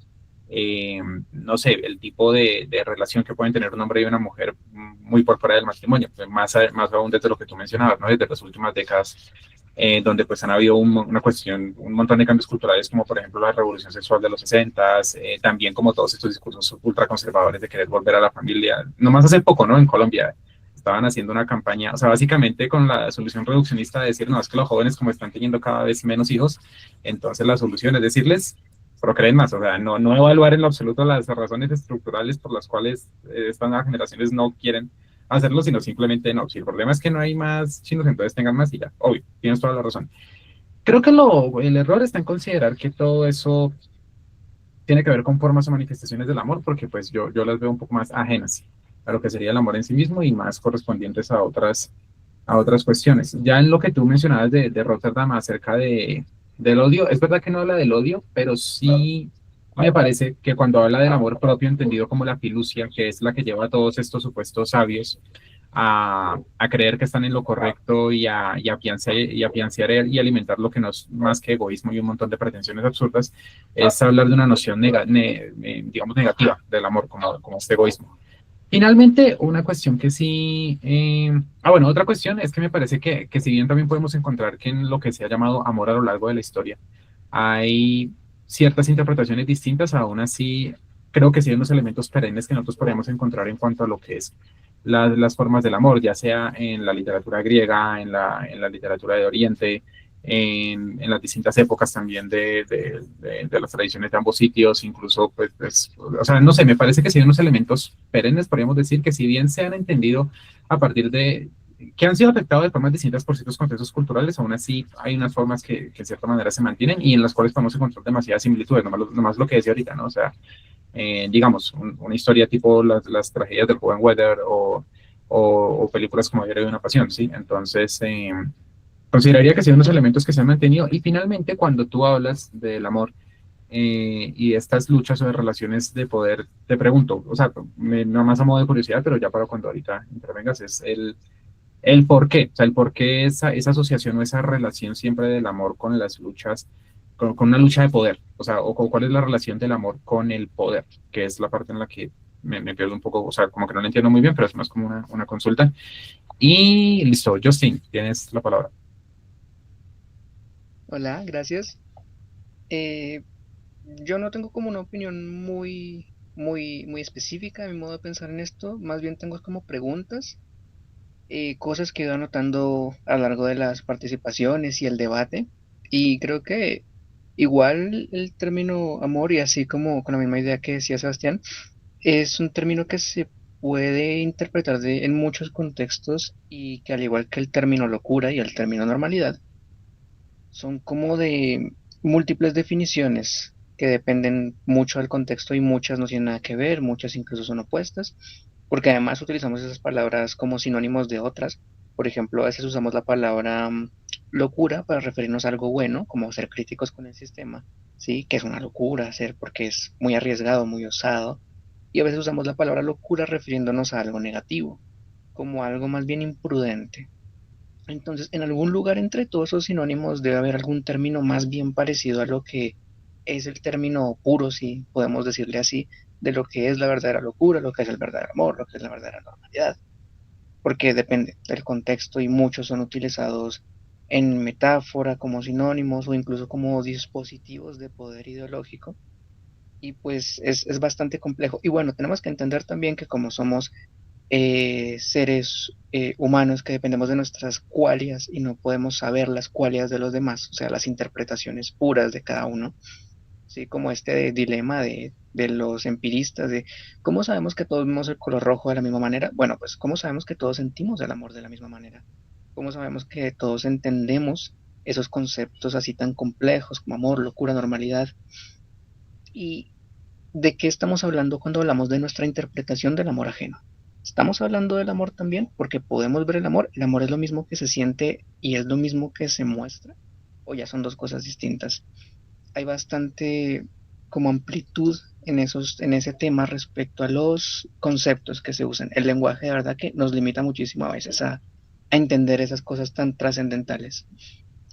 no sé, el tipo de relación que pueden tener un hombre y una mujer muy por fuera del matrimonio, pues más aún desde lo que tú mencionabas, ¿no? Desde las últimas décadas, donde pues han habido un montón de cambios culturales, como por ejemplo la revolución sexual de los 60s, también como todos estos discursos ultraconservadores de querer volver a la familia, nomás hace poco, ¿no? En Colombia estaban haciendo una campaña, o sea, básicamente con la solución reduccionista de decir, no, es que los jóvenes como están teniendo cada vez menos hijos, entonces la solución es decirles, procreen más, o sea, no evaluar en lo absoluto las razones estructurales por las cuales estas nuevas generaciones no quieren hacerlo, sino simplemente no. Si el problema es que no hay más chinos, entonces tengan más y ya, obvio, tienes toda la razón. Creo que el error está en considerar que todo eso tiene que ver con formas o manifestaciones del amor, porque pues yo las veo un poco más ajenas a lo que sería el amor en sí mismo y más correspondientes a otras cuestiones. Ya en lo que tú mencionabas de Rotterdam acerca del odio, es verdad que no habla del odio, pero sí me parece que cuando habla del amor propio entendido como la filucia, que es la que lleva a todos estos supuestos sabios a creer que están en lo correcto y a afianzar y alimentar lo que no es más que egoísmo y un montón de pretensiones absurdas, es hablar de una noción digamos negativa del amor como este egoísmo. Finalmente, una cuestión que sí, bueno, otra cuestión es que me parece que si bien también podemos encontrar que en lo que se ha llamado amor a lo largo de la historia hay ciertas interpretaciones distintas, aún así creo que sí hay unos elementos perennes que nosotros podemos encontrar en cuanto a lo que es las formas del amor, ya sea en la literatura griega, en la literatura de Oriente, en las distintas épocas también de las tradiciones de ambos sitios, incluso, pues, o sea, no sé, me parece que sí hay unos elementos perennes, podríamos decir, que si bien se han entendido a partir de, que han sido afectados de formas distintas por ciertos contextos culturales, aún así hay unas formas que de cierta manera se mantienen y en las cuales podemos encontrar demasiadas similitudes, nomás lo que decía ahorita, ¿no? O sea, digamos, una historia tipo las tragedias del joven Weather o películas como Diario de una Pasión, ¿sí? Entonces, consideraría que son unos elementos que se han mantenido. Y finalmente, cuando tú hablas del amor y de estas luchas o de relaciones de poder, te pregunto, o sea, no más a modo de curiosidad, pero ya para cuando ahorita intervengas, es el por qué, o sea, el por qué esa asociación o esa relación siempre del amor con las luchas, con una lucha de poder, o sea, o cuál es la relación del amor con el poder, que es la parte en la que me pierdo un poco, o sea, como que no lo entiendo muy bien, pero es más como una consulta. Y listo, Justin, tienes la palabra. Hola, gracias. Eh, yo no tengo como una opinión muy específica de mi modo de pensar en esto. Más bien tengo como preguntas, cosas que he ido anotando a lo largo de las participaciones y el debate. Y creo que igual el término amor, y así como con la misma idea que decía Sebastián, es un término que se puede interpretar en muchos contextos y que al igual que el término locura y el término normalidad, son como de múltiples definiciones que dependen mucho del contexto y muchas no tienen nada que ver, muchas incluso son opuestas, porque además utilizamos esas palabras como sinónimos de otras. Por ejemplo, a veces usamos la palabra locura para referirnos a algo bueno, como ser críticos con el sistema, ¿sí? Que es una locura hacer porque es muy arriesgado, muy osado. Y a veces usamos la palabra locura refiriéndonos a algo negativo, como algo más bien imprudente. Entonces, en algún lugar entre todos esos sinónimos debe haber algún término más bien parecido a lo que es el término puro, si podemos decirle así, de lo que es la verdadera locura, lo que es el verdadero amor, lo que es la verdadera normalidad, porque depende del contexto y muchos son utilizados en metáfora, como sinónimos o incluso como dispositivos de poder ideológico. Y pues es bastante complejo. Y bueno, tenemos que entender también que como somos seres humanos que dependemos de nuestras cualias y no podemos saber las cualias de los demás, o sea, las interpretaciones puras de cada uno, ¿sí? Como este dilema de los empiristas, de cómo sabemos que todos vemos el color rojo de la misma manera. Bueno, pues cómo sabemos que todos sentimos el amor de la misma manera, cómo sabemos que todos entendemos esos conceptos así tan complejos como amor, locura, normalidad, y de qué estamos hablando cuando hablamos de nuestra interpretación del amor ajeno. Estamos hablando del amor también porque podemos ver el amor es lo mismo que se siente y es lo mismo que se muestra, o ya son dos cosas distintas. Hay bastante como amplitud en ese tema respecto a los conceptos que se usan. El lenguaje de verdad que nos limita muchísimo a veces a entender esas cosas tan trascendentales.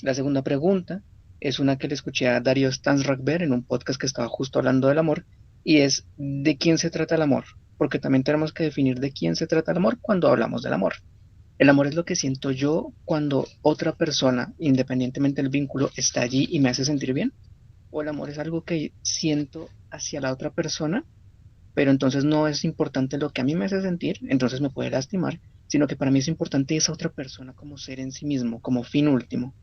La segunda pregunta es una que le escuché a Darío Stanzrakber en un podcast que estaba justo hablando del amor, y es ¿de quién se trata el amor? Porque también tenemos que definir de quién se trata el amor cuando hablamos del amor. El amor es lo que siento yo cuando otra persona, independientemente del vínculo, está allí y me hace sentir bien. O el amor es algo que siento hacia la otra persona, pero entonces no es importante lo que a mí me hace sentir, entonces me puede lastimar, sino que para mí es importante esa otra persona como ser en sí mismo, como fin último,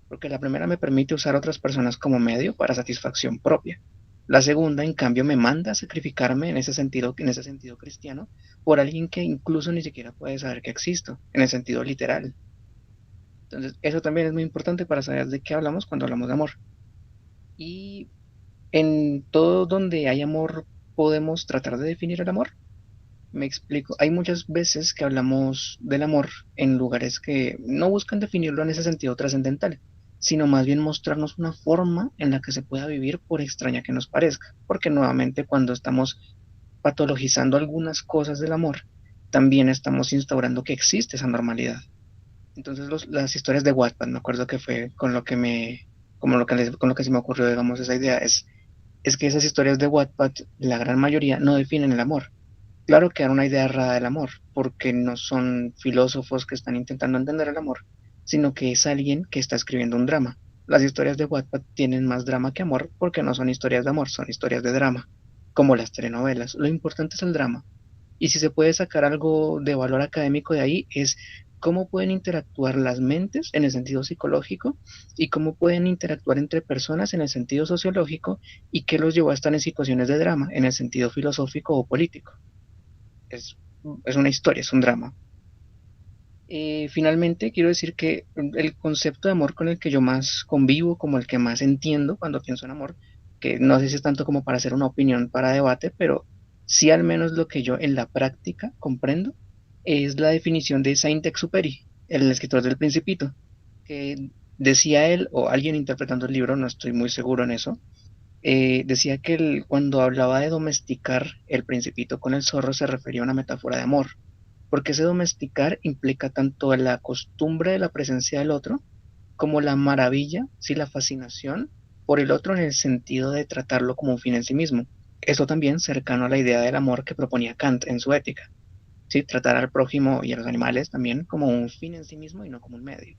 porque la primera me permite usar a otras personas como medio para satisfacción propia. La segunda, en cambio, me manda a sacrificarme en ese sentido cristiano, por alguien que incluso ni siquiera puede saber que existo, en el sentido literal. Entonces, eso también es muy importante para saber de qué hablamos cuando hablamos de amor. Y en todo donde hay amor, podemos tratar de definir el amor. Me explico. Hay muchas veces que hablamos del amor en lugares que no buscan definirlo en ese sentido trascendental, sino más bien mostrarnos una forma en la que se pueda vivir por extraña que nos parezca. Porque nuevamente cuando estamos patologizando algunas cosas del amor, también estamos instaurando que existe esa normalidad. Entonces las historias de Wattpad, me acuerdo que fue con lo que con lo que se me ocurrió, digamos, esa idea, es que esas historias de Wattpad, la gran mayoría, no definen el amor, claro que dan una idea errada del amor, porque no son filósofos que están intentando entender el amor, sino que es alguien que está escribiendo un drama. Las historias de Wattpad tienen más drama que amor porque no son historias de amor, son historias de drama, como las telenovelas. Lo importante es el drama. Y si se puede sacar algo de valor académico de ahí es cómo pueden interactuar las mentes en el sentido psicológico y cómo pueden interactuar entre personas en el sentido sociológico y qué los llevó a estar en situaciones de drama en el sentido filosófico o político. Es, es una historia, es un drama. Finalmente, quiero decir que el concepto de amor con el que yo más convivo, como el que más entiendo cuando pienso en amor, que no sé si es tanto como para hacer una opinión para debate, pero sí al menos lo que yo en la práctica comprendo, es la definición de Saint-Exupéry, el escritor del Principito, que decía él, o alguien interpretando el libro, no estoy muy seguro en eso, decía que cuando hablaba de domesticar el Principito con el zorro se refería a una metáfora de amor porque ese domesticar implica tanto la costumbre de la presencia del otro como la maravilla, sí, la fascinación por el otro en el sentido de tratarlo como un fin en sí mismo. Eso también cercano a la idea del amor que proponía Kant en su ética, sí, tratar al prójimo y a los animales también como un fin en sí mismo y no como un medio.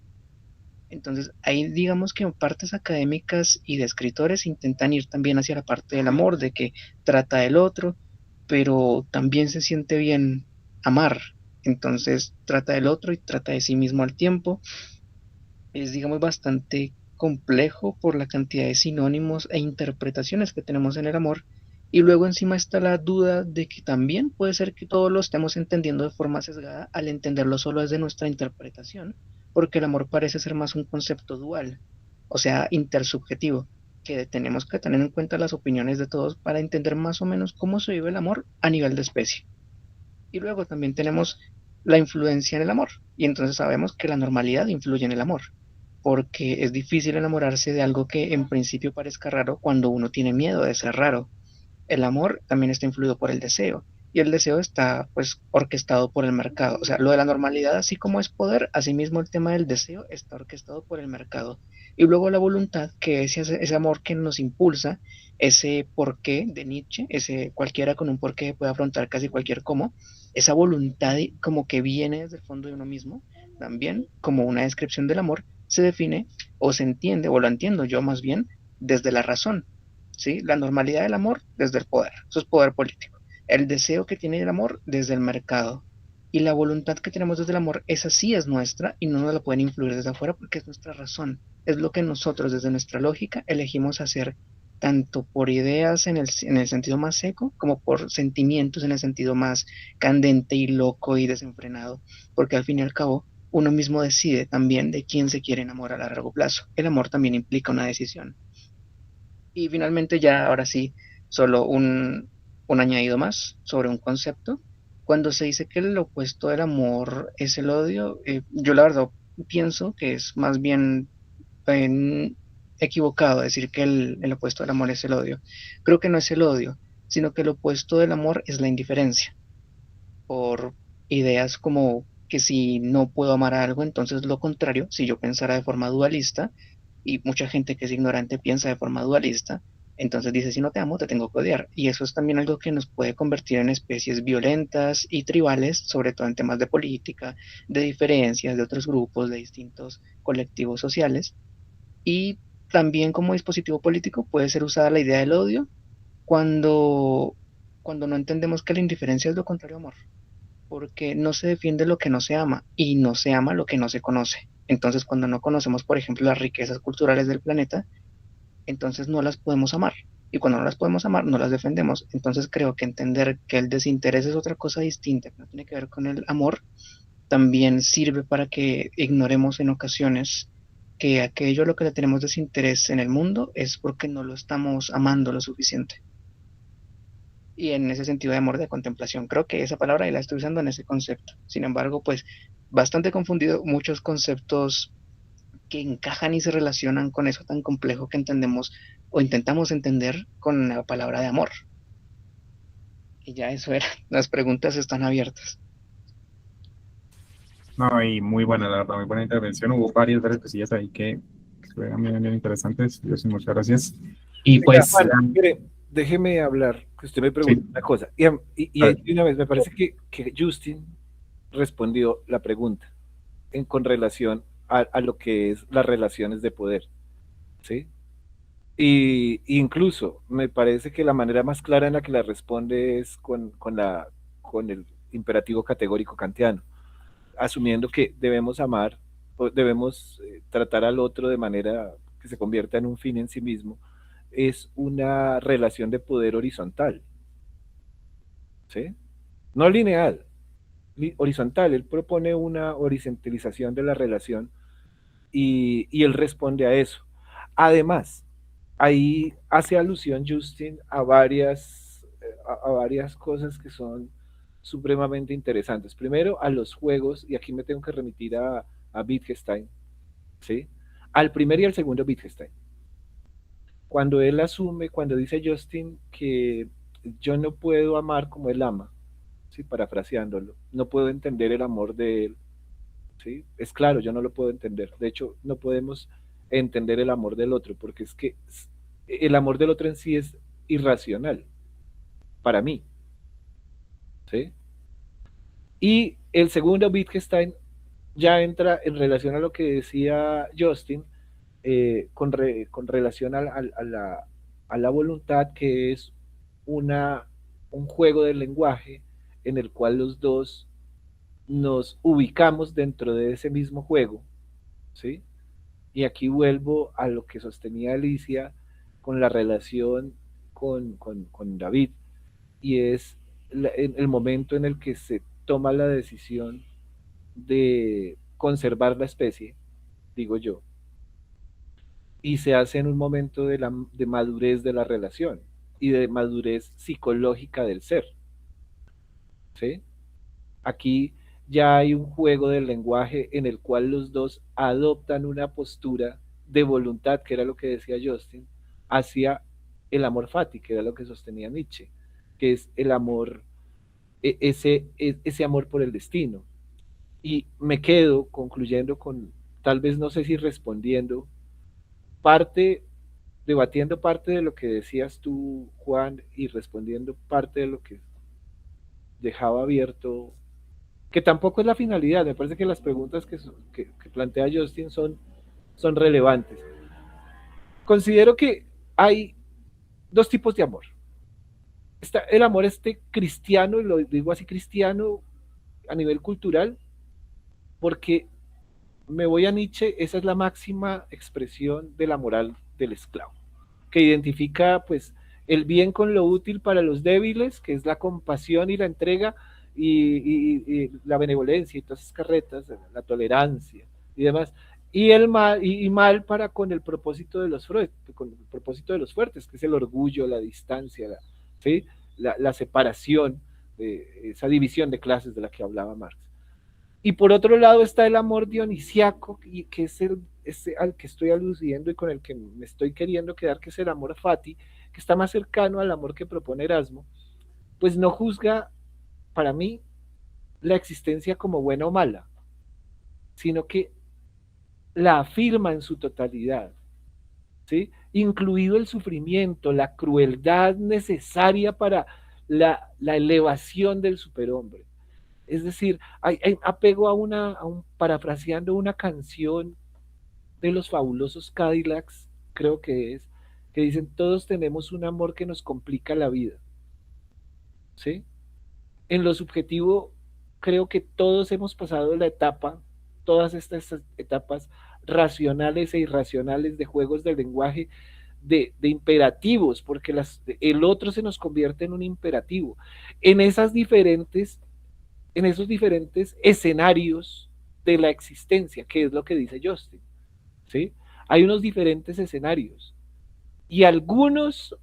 Entonces, ahí digamos que en partes académicas y de escritores intentan ir también hacia la parte del amor, de que trata del otro, pero también se siente bien amar. Entonces, trata del otro y trata de sí mismo al tiempo. Es, digamos, bastante complejo por la cantidad de sinónimos e interpretaciones que tenemos en el amor. Y luego encima está la duda de que también puede ser que todos lo estemos entendiendo de forma sesgada al entenderlo solo desde nuestra interpretación, porque el amor parece ser más un concepto dual, o sea, intersubjetivo, que tenemos que tener en cuenta las opiniones de todos para entender más o menos cómo se vive el amor a nivel de especie. Y luego también tenemos la influencia en el amor, y entonces sabemos que la normalidad influye en el amor, porque es difícil enamorarse de algo que en principio parezca raro cuando uno tiene miedo de ser raro. El amor también está influido por el deseo y el deseo está pues orquestado por el mercado. O sea, lo de la normalidad, así como es poder, asimismo el tema del deseo está orquestado por el mercado. Y luego la voluntad, que es ese amor que nos impulsa, ese porqué de Nietzsche, ese cualquiera con un porqué puede afrontar casi cualquier cómo, esa voluntad como que viene desde el fondo de uno mismo, también como una descripción del amor, se define o se entiende, o lo entiendo yo más bien, desde la razón. ¿Sí? La normalidad del amor desde el poder, eso es poder político. El deseo que tiene el amor desde el mercado. Y la voluntad que tenemos desde el amor, esa sí es nuestra y no nos la pueden influir desde afuera porque es nuestra razón. Es lo que nosotros desde nuestra lógica elegimos hacer, tanto por ideas en el sentido más seco, como por sentimientos en el sentido más candente y loco y desenfrenado. Porque al fin y al cabo, uno mismo decide también de quién se quiere enamorar a largo plazo. El amor también implica una decisión. Y finalmente ya, ahora sí, solo un añadido más sobre un concepto. Cuando se dice que el opuesto del amor es el odio, yo la verdad pienso que es más bien eh, equivocado decir que el opuesto del amor es el odio. Creo que no es el odio, sino que el opuesto del amor es la indiferencia, por ideas como que si no puedo amar a algo, entonces lo contrario, si yo pensara de forma dualista, y mucha gente que es ignorante piensa de forma dualista, entonces dice, si no te amo, te tengo que odiar. Y eso es también algo que nos puede convertir en especies violentas y tribales, sobre todo en temas de política, de diferencias de otros grupos, de distintos colectivos sociales. Y también como dispositivo político puede ser usada la idea del odio cuando, cuando no entendemos que la indiferencia es lo contrario a amor, porque no se defiende lo que no se ama y no se ama lo que no se conoce. Entonces, cuando no conocemos, por ejemplo, las riquezas culturales del planeta, entonces no las podemos amar. Y cuando no las podemos amar, no las defendemos. Entonces creo que entender que el desinterés es otra cosa distinta, que no tiene que ver con el amor, también sirve para que ignoremos en ocasiones que aquello a lo que le tenemos desinterés en el mundo es porque no lo estamos amando lo suficiente. Y en ese sentido de amor de contemplación, creo que esa palabra y la estoy usando en ese concepto. Sin embargo, pues bastante confundido muchos conceptos que encajan y se relacionan con eso tan complejo que entendemos o intentamos entender con la palabra de amor. Y ya eso era, las preguntas están abiertas. No, y muy buena, la verdad, muy buena intervención. Hubo varias cosillas ahí que fueron bien interesantes. Yo sí, muchas gracias. Y Venga, pues, Juan, mire, déjeme hablar, que usted me preguntó Sí. una cosa. Y A ver. de una vez, me parece que Justin respondió la pregunta con relación a lo que es las relaciones de poder, ¿sí? Y incluso me parece que la manera más clara en la que la responde es con el imperativo categórico kantiano, asumiendo que debemos amar, o debemos tratar al otro de manera que se convierta en un fin en sí mismo, es una relación de poder horizontal, ¿sí? No lineal, horizontal. Él propone una horizontalización de la relación y él responde a eso. Además, ahí hace alusión Justin a varias cosas que son supremamente interesantes. Primero, a los juegos, y aquí me tengo que remitir a Wittgenstein, ¿sí? Al primer y al segundo Wittgenstein. Cuando él asume, cuando dice Justin que yo no puedo amar como él ama, ¿sí? Parafraseándolo, no puedo entender el amor de él, ¿sí? Es claro, yo no lo puedo entender. De hecho, no podemos entender el amor del otro, porque es que el amor del otro en sí es irracional, para mí, ¿sí? Y el segundo Wittgenstein ya entra en relación a lo que decía Justin, con relación a la voluntad, que es un juego del lenguaje en el cual los dos nos ubicamos dentro de ese mismo juego, ¿sí? Y aquí vuelvo a lo que sostenía Alicia con la relación con David, y es el momento en el que se toma la decisión de conservar la especie, digo yo, y se hace en un momento de madurez de la relación y de madurez psicológica del ser, ¿sí? Aquí ya hay un juego del lenguaje en el cual los dos adoptan una postura de voluntad, que era lo que decía Justin, hacia el amor fati, que era lo que sostenía Nietzsche, que es el amor, ese amor por el destino. Y me quedo concluyendo con, tal vez no sé si respondiendo, parte, debatiendo parte de lo que decías tú, Juan, y respondiendo parte de lo que dejaba abierto, que tampoco es la finalidad. Me parece que las preguntas que plantea Justin son relevantes. Considero que hay dos tipos de amor. Está el amor cristiano, y lo digo así cristiano a nivel cultural, porque me voy a Nietzsche, esa es la máxima expresión de la moral del esclavo, que identifica pues el bien con lo útil para los débiles, que es la compasión y la entrega, y la benevolencia y todas esas carretas, la tolerancia y demás, y el mal, y mal para con el propósito de los fuertes, que es el orgullo, la distancia, ¿sí? La separación, esa división de clases de la que hablaba Marx. Y por otro lado está el amor dionisiaco, que es ese al que estoy aludiendo y con el que me estoy queriendo quedar, que es el amor fati, que está más cercano al amor que propone Erasmo, pues no juzga, para mí, la existencia como buena o mala, sino que la afirma en su totalidad, ¿sí? Incluido el sufrimiento, la crueldad necesaria para la elevación del superhombre. Es decir, hay apego parafraseando una canción de los fabulosos Cadillacs, creo que es, que dicen: todos tenemos un amor que nos complica la vida, ¿sí? En lo subjetivo, creo que todos hemos pasado todas estas etapas racionales e irracionales de juegos del lenguaje, de imperativos, porque el otro se nos convierte en un imperativo. En esos diferentes escenarios de la existencia, que es lo que dice Justin, ¿sí? Hay unos diferentes escenarios, y algunos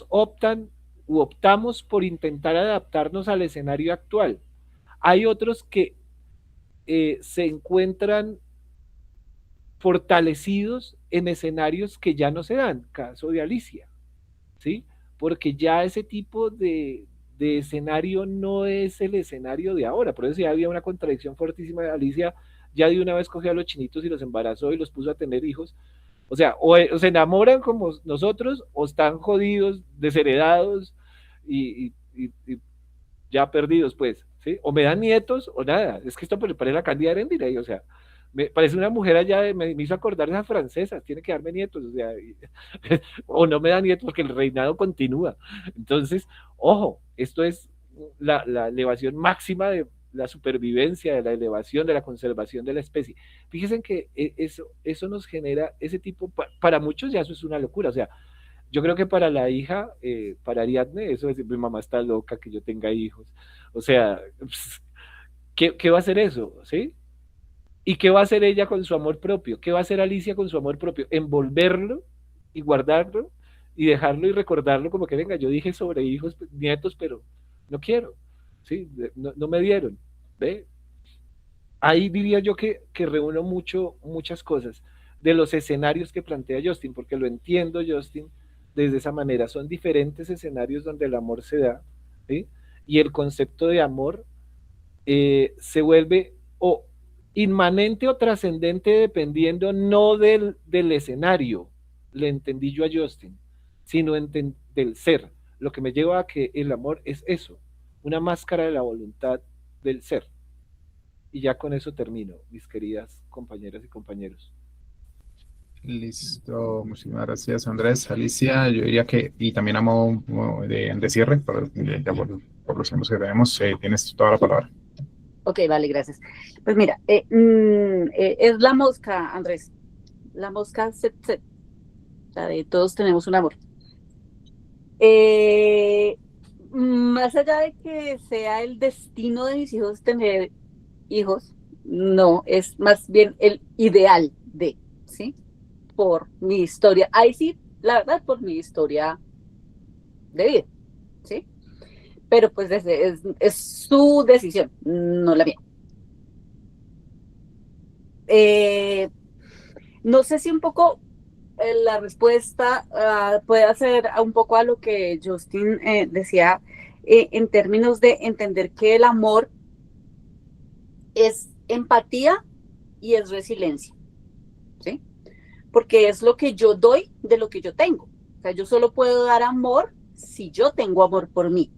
optamos por intentar adaptarnos al escenario actual. Hay otros que se encuentran fortalecidos en escenarios que ya no se dan, caso de Alicia, ¿sí? Porque ya ese tipo de escenario no es el escenario de ahora. Por eso ya había una contradicción fuertísima. Alicia ya de una vez cogió a los chinitos y los embarazó y los puso a tener hijos, O sea, o se enamoran como nosotros, o están jodidos, desheredados y ya perdidos, pues, ¿sí? O me dan nietos o nada. Es que esto parece la Cándida Heréndira, o sea, me parece una mujer allá, me hizo acordar de esas francesas, tiene que darme nietos, o sea, o no me da nietos porque el reinado continúa. Entonces, ojo, esto es la elevación máxima de la supervivencia, de la elevación, de la conservación de la especie. Fíjense que eso nos genera ese tipo, para muchos ya eso es una locura, o sea, yo creo que para la hija, para Ariadne, eso es, mi mamá está loca que yo tenga hijos. O sea, ¿qué va a hacer eso? ¿Sí? ¿Y qué va a hacer ella con su amor propio? ¿Qué va a hacer Alicia con su amor propio? Envolverlo y guardarlo y dejarlo y recordarlo como que, venga, yo dije sobre hijos, nietos, pero no quiero. ¿Sí? No me dieron. ¿Ve? Ahí diría yo que reúno muchas cosas de los escenarios que plantea Justin, porque lo entiendo, Justin, desde esa manera. Son diferentes escenarios donde el amor se da, ¿sí? Y el concepto de amor se vuelve o inmanente o trascendente dependiendo no del escenario, le entendí yo a Justin, sino del ser, lo que me lleva a que el amor es eso, una máscara de la voluntad del ser. Y ya con eso termino, mis queridas compañeras y compañeros. Listo, muchísimas gracias Andrés, Alicia, yo diría que, y también a modo de cierre, por los tiempos que tenemos, tienes toda la palabra. Ok, vale, gracias. Pues mira, es la mosca, Andrés, la mosca set, set. O sea, de todos tenemos un amor. Más allá de que sea el destino de mis hijos tener hijos, no, es más bien el ideal de, ¿sí? Por mi historia, ahí sí, la verdad, por mi historia de vida, ¿sí? Pero pues es su decisión, no la mía. No sé si un poco la respuesta puede ser un poco a lo que Justin decía en términos de entender que el amor es empatía y es resiliencia, ¿sí? Porque es lo que yo doy de lo que yo tengo. O sea, yo solo puedo dar amor si yo tengo amor por mí.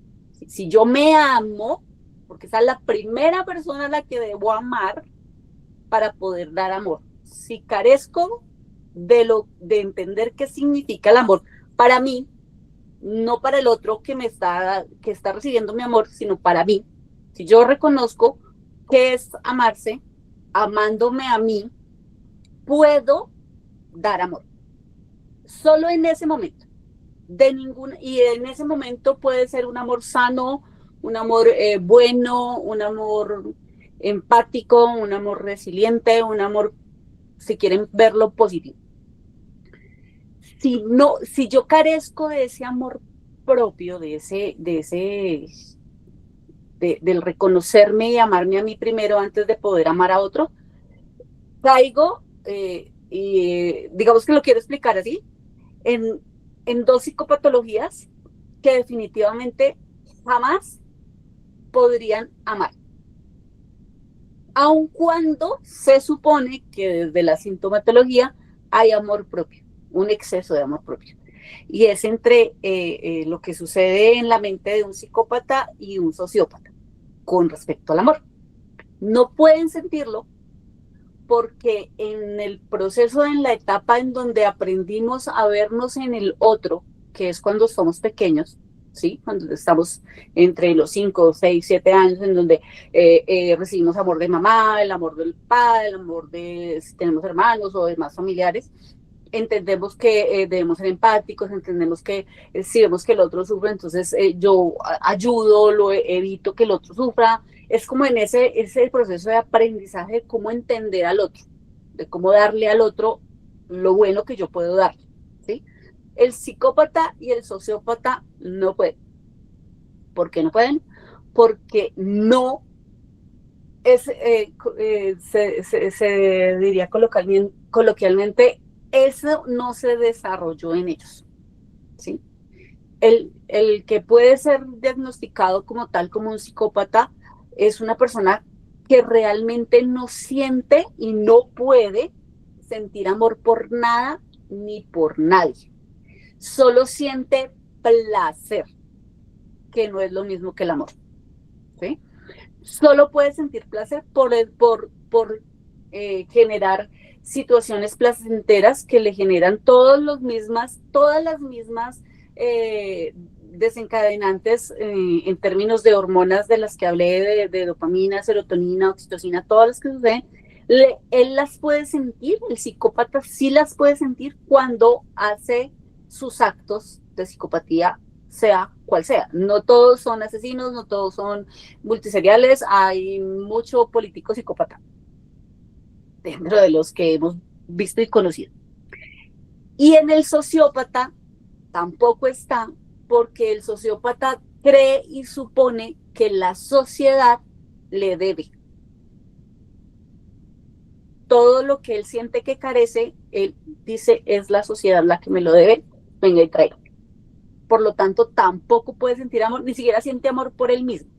Si yo me amo, porque esa es la primera persona a la que debo amar para poder dar amor. Si carezco de entender qué significa el amor para mí, no para el otro que está recibiendo mi amor, sino para mí. Si yo reconozco qué es amarse, amándome a mí, puedo dar amor. Solo en ese momento. Y en ese momento puede ser un amor sano, un amor bueno, un amor empático, un amor resiliente, un amor, si quieren verlo positivo. Si yo carezco de ese amor propio, del reconocerme y amarme a mí primero antes de poder amar a otro, caigo, y digamos que lo quiero explicar así, en dos psicopatologías que definitivamente jamás podrían amar. Aun cuando se supone que desde la sintomatología hay amor propio, un exceso de amor propio. Y es entre lo que sucede en la mente de un psicópata y un sociópata con respecto al amor. No pueden sentirlo porque en el proceso, en la etapa en donde aprendimos a vernos en el otro, que es cuando somos pequeños, ¿sí? Cuando estamos entre los 5, 6, 7 años, en donde recibimos amor de mamá, el amor del padre, el amor de si tenemos hermanos o demás familiares, entendemos que debemos ser empáticos, entendemos que si vemos que el otro sufre, entonces yo ayudo, lo evito que el otro sufra. Es como en ese proceso de aprendizaje de cómo entender al otro, de cómo darle al otro lo bueno que yo puedo darle, ¿sí? El psicópata y el sociópata no pueden. ¿Por qué no pueden? Porque no es, se diría coloquialmente, eso no se desarrolló en ellos, ¿sí? El que puede ser diagnosticado como tal, como un psicópata, es una persona que realmente no siente y no puede sentir amor por nada ni por nadie. Solo siente placer, que no es lo mismo que el amor. ¿Sí? Solo puede sentir placer por generar situaciones placenteras que le generan todas las mismas desencadenantes en términos de hormonas de las que hablé, de dopamina, serotonina, oxitocina, todas las que suceden. Él las puede sentir, el psicópata sí las puede sentir cuando hace sus actos de psicopatía, sea cual sea. No todos son asesinos, no todos son multiseriales, hay mucho político psicópata dentro de los que hemos visto y conocido. Y en el sociópata tampoco está, porque el sociópata cree y supone que la sociedad le debe. Todo lo que él siente que carece, él dice, es la sociedad la que me lo debe, venga y traiga. Por lo tanto, tampoco puede sentir amor, ni siquiera siente amor por él mismo.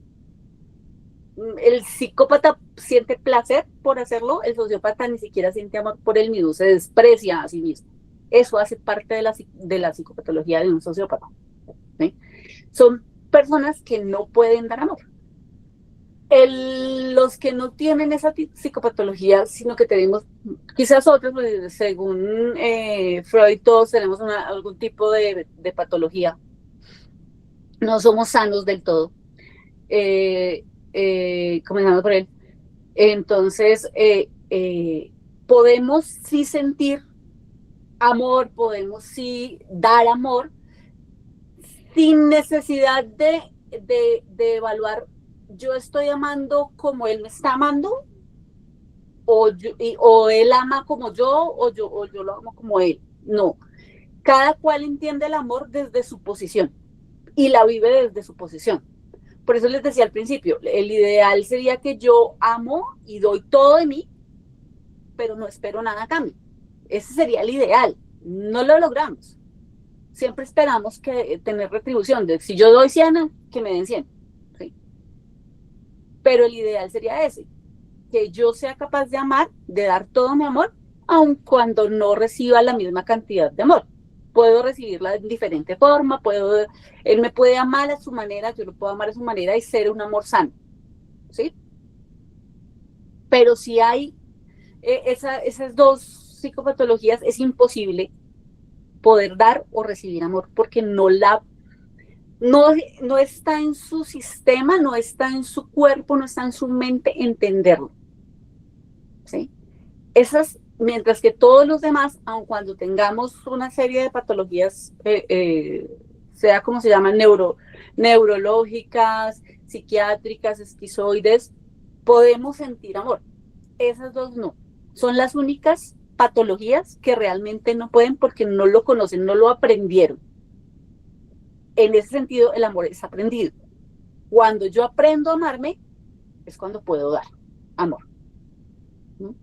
El psicópata siente placer por hacerlo, el sociópata ni siquiera siente amor por él mismo, se desprecia a sí mismo. Eso hace parte de la psicopatología de un sociópata. ¿Sí? Son personas que no pueden dar amor. Los que no tienen esa psicopatología, sino que tenemos quizás otros, pues, según Freud, todos tenemos algún tipo de patología. No somos sanos del todo. Comenzando por él. Entonces, podemos sí sentir amor, podemos sí dar amor, sin necesidad de evaluar, yo estoy amando como él me está amando, o él ama como yo, o yo lo amo como él. No, cada cual entiende el amor desde su posición y la vive desde su posición. Por eso les decía al principio, el ideal sería que yo amo y doy todo de mí, pero no espero nada a cambio. Ese sería el ideal. No lo logramos. Siempre esperamos tener retribución. Si yo doy 100, que me den 100. ¿Sí? Pero el ideal sería ese, que yo sea capaz de amar, de dar todo mi amor, aun cuando no reciba la misma cantidad de amor. Puedo recibirla de diferente forma, él me puede amar a su manera, yo lo puedo amar a su manera y ser un amor sano. ¿Sí? Pero si hay esas dos psicopatologías, es imposible poder dar o recibir amor, porque no está en su sistema, no está en su cuerpo, no está en su mente entenderlo. ¿Sí? Mientras que todos los demás, aun cuando tengamos una serie de patologías, sea como se llaman, neurológicas, psiquiátricas, esquizoides, podemos sentir amor. Esas dos no. Son las únicas patologías que realmente no pueden porque no lo conocen, no lo aprendieron. En ese sentido, el amor es aprendido. Cuando yo aprendo a amarme, es cuando puedo dar amor, ¿no?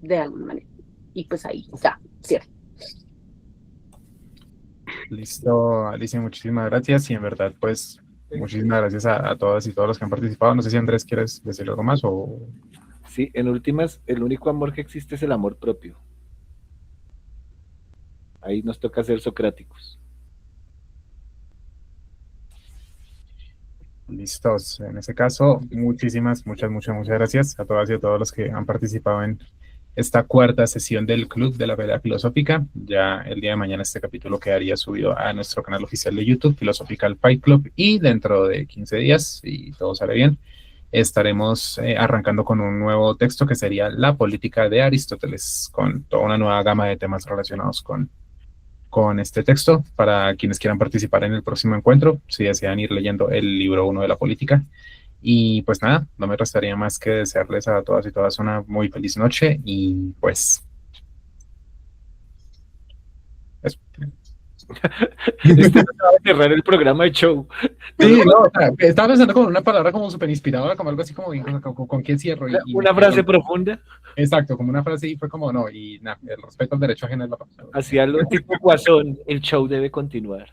De alguna manera. Y pues ahí está, cierto. Listo, Alicia, muchísimas gracias y en verdad, pues, muchísimas gracias a todas y todos los que han participado. No sé si Andrés quieres decir algo más o... Sí, en últimas, el único amor que existe es el amor propio. Ahí nos toca ser socráticos. Listos. En ese caso, muchas gracias a todas y a todos los que han participado en esta cuarta sesión del Club de la Pelea Filosófica. Ya el día de mañana este capítulo quedaría subido a nuestro canal oficial de YouTube, Philosophical Fight Club, y dentro de 15 días, si todo sale bien, estaremos arrancando con un nuevo texto que sería La política de Aristóteles, con toda una nueva gama de temas relacionados con este texto, para quienes quieran participar en el próximo encuentro, si desean ir leyendo el libro 1 de la política. Y pues nada, no me restaría más que desearles a todas y todas una muy feliz noche y pues... eso. Acaba de cerrar el programa de show. Sí, no, o sea, estaba pensando como una palabra como súper inspiradora, como algo así como con qué cierro. Una frase profunda. Exacto, como una frase y fue como no, y nada, el respeto al derecho ajeno es la paz. Hacia lo tipo Guasón, el show debe continuar.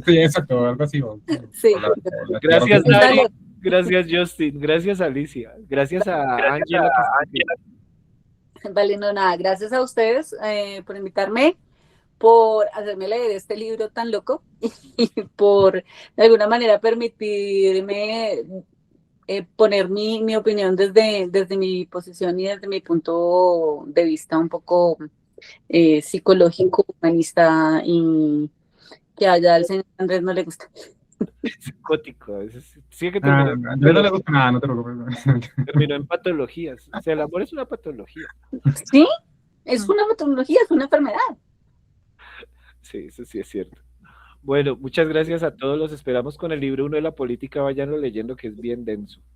Sí, exacto, algo así. Sí. Gracias, Dari. Gracias, Justin. Gracias, Alicia. Gracias a Ángela. Vale, no, nada, gracias a ustedes por invitarme. por hacerme leer este libro tan loco y por de alguna manera permitirme poner mi opinión desde mi posición y desde mi punto de vista un poco psicológico, humanista y que allá al señor Andrés no le gusta. Psicótico, a veces sí que A Andrés no le gusta nada, no te preocupes. terminó en patologías. O sea, el amor es una patología. Sí, es una patología, es una enfermedad. Sí, eso sí es cierto. Bueno, muchas gracias a todos. Los esperamos con el libro 1 de la política. Váyanlo leyendo, que es bien denso.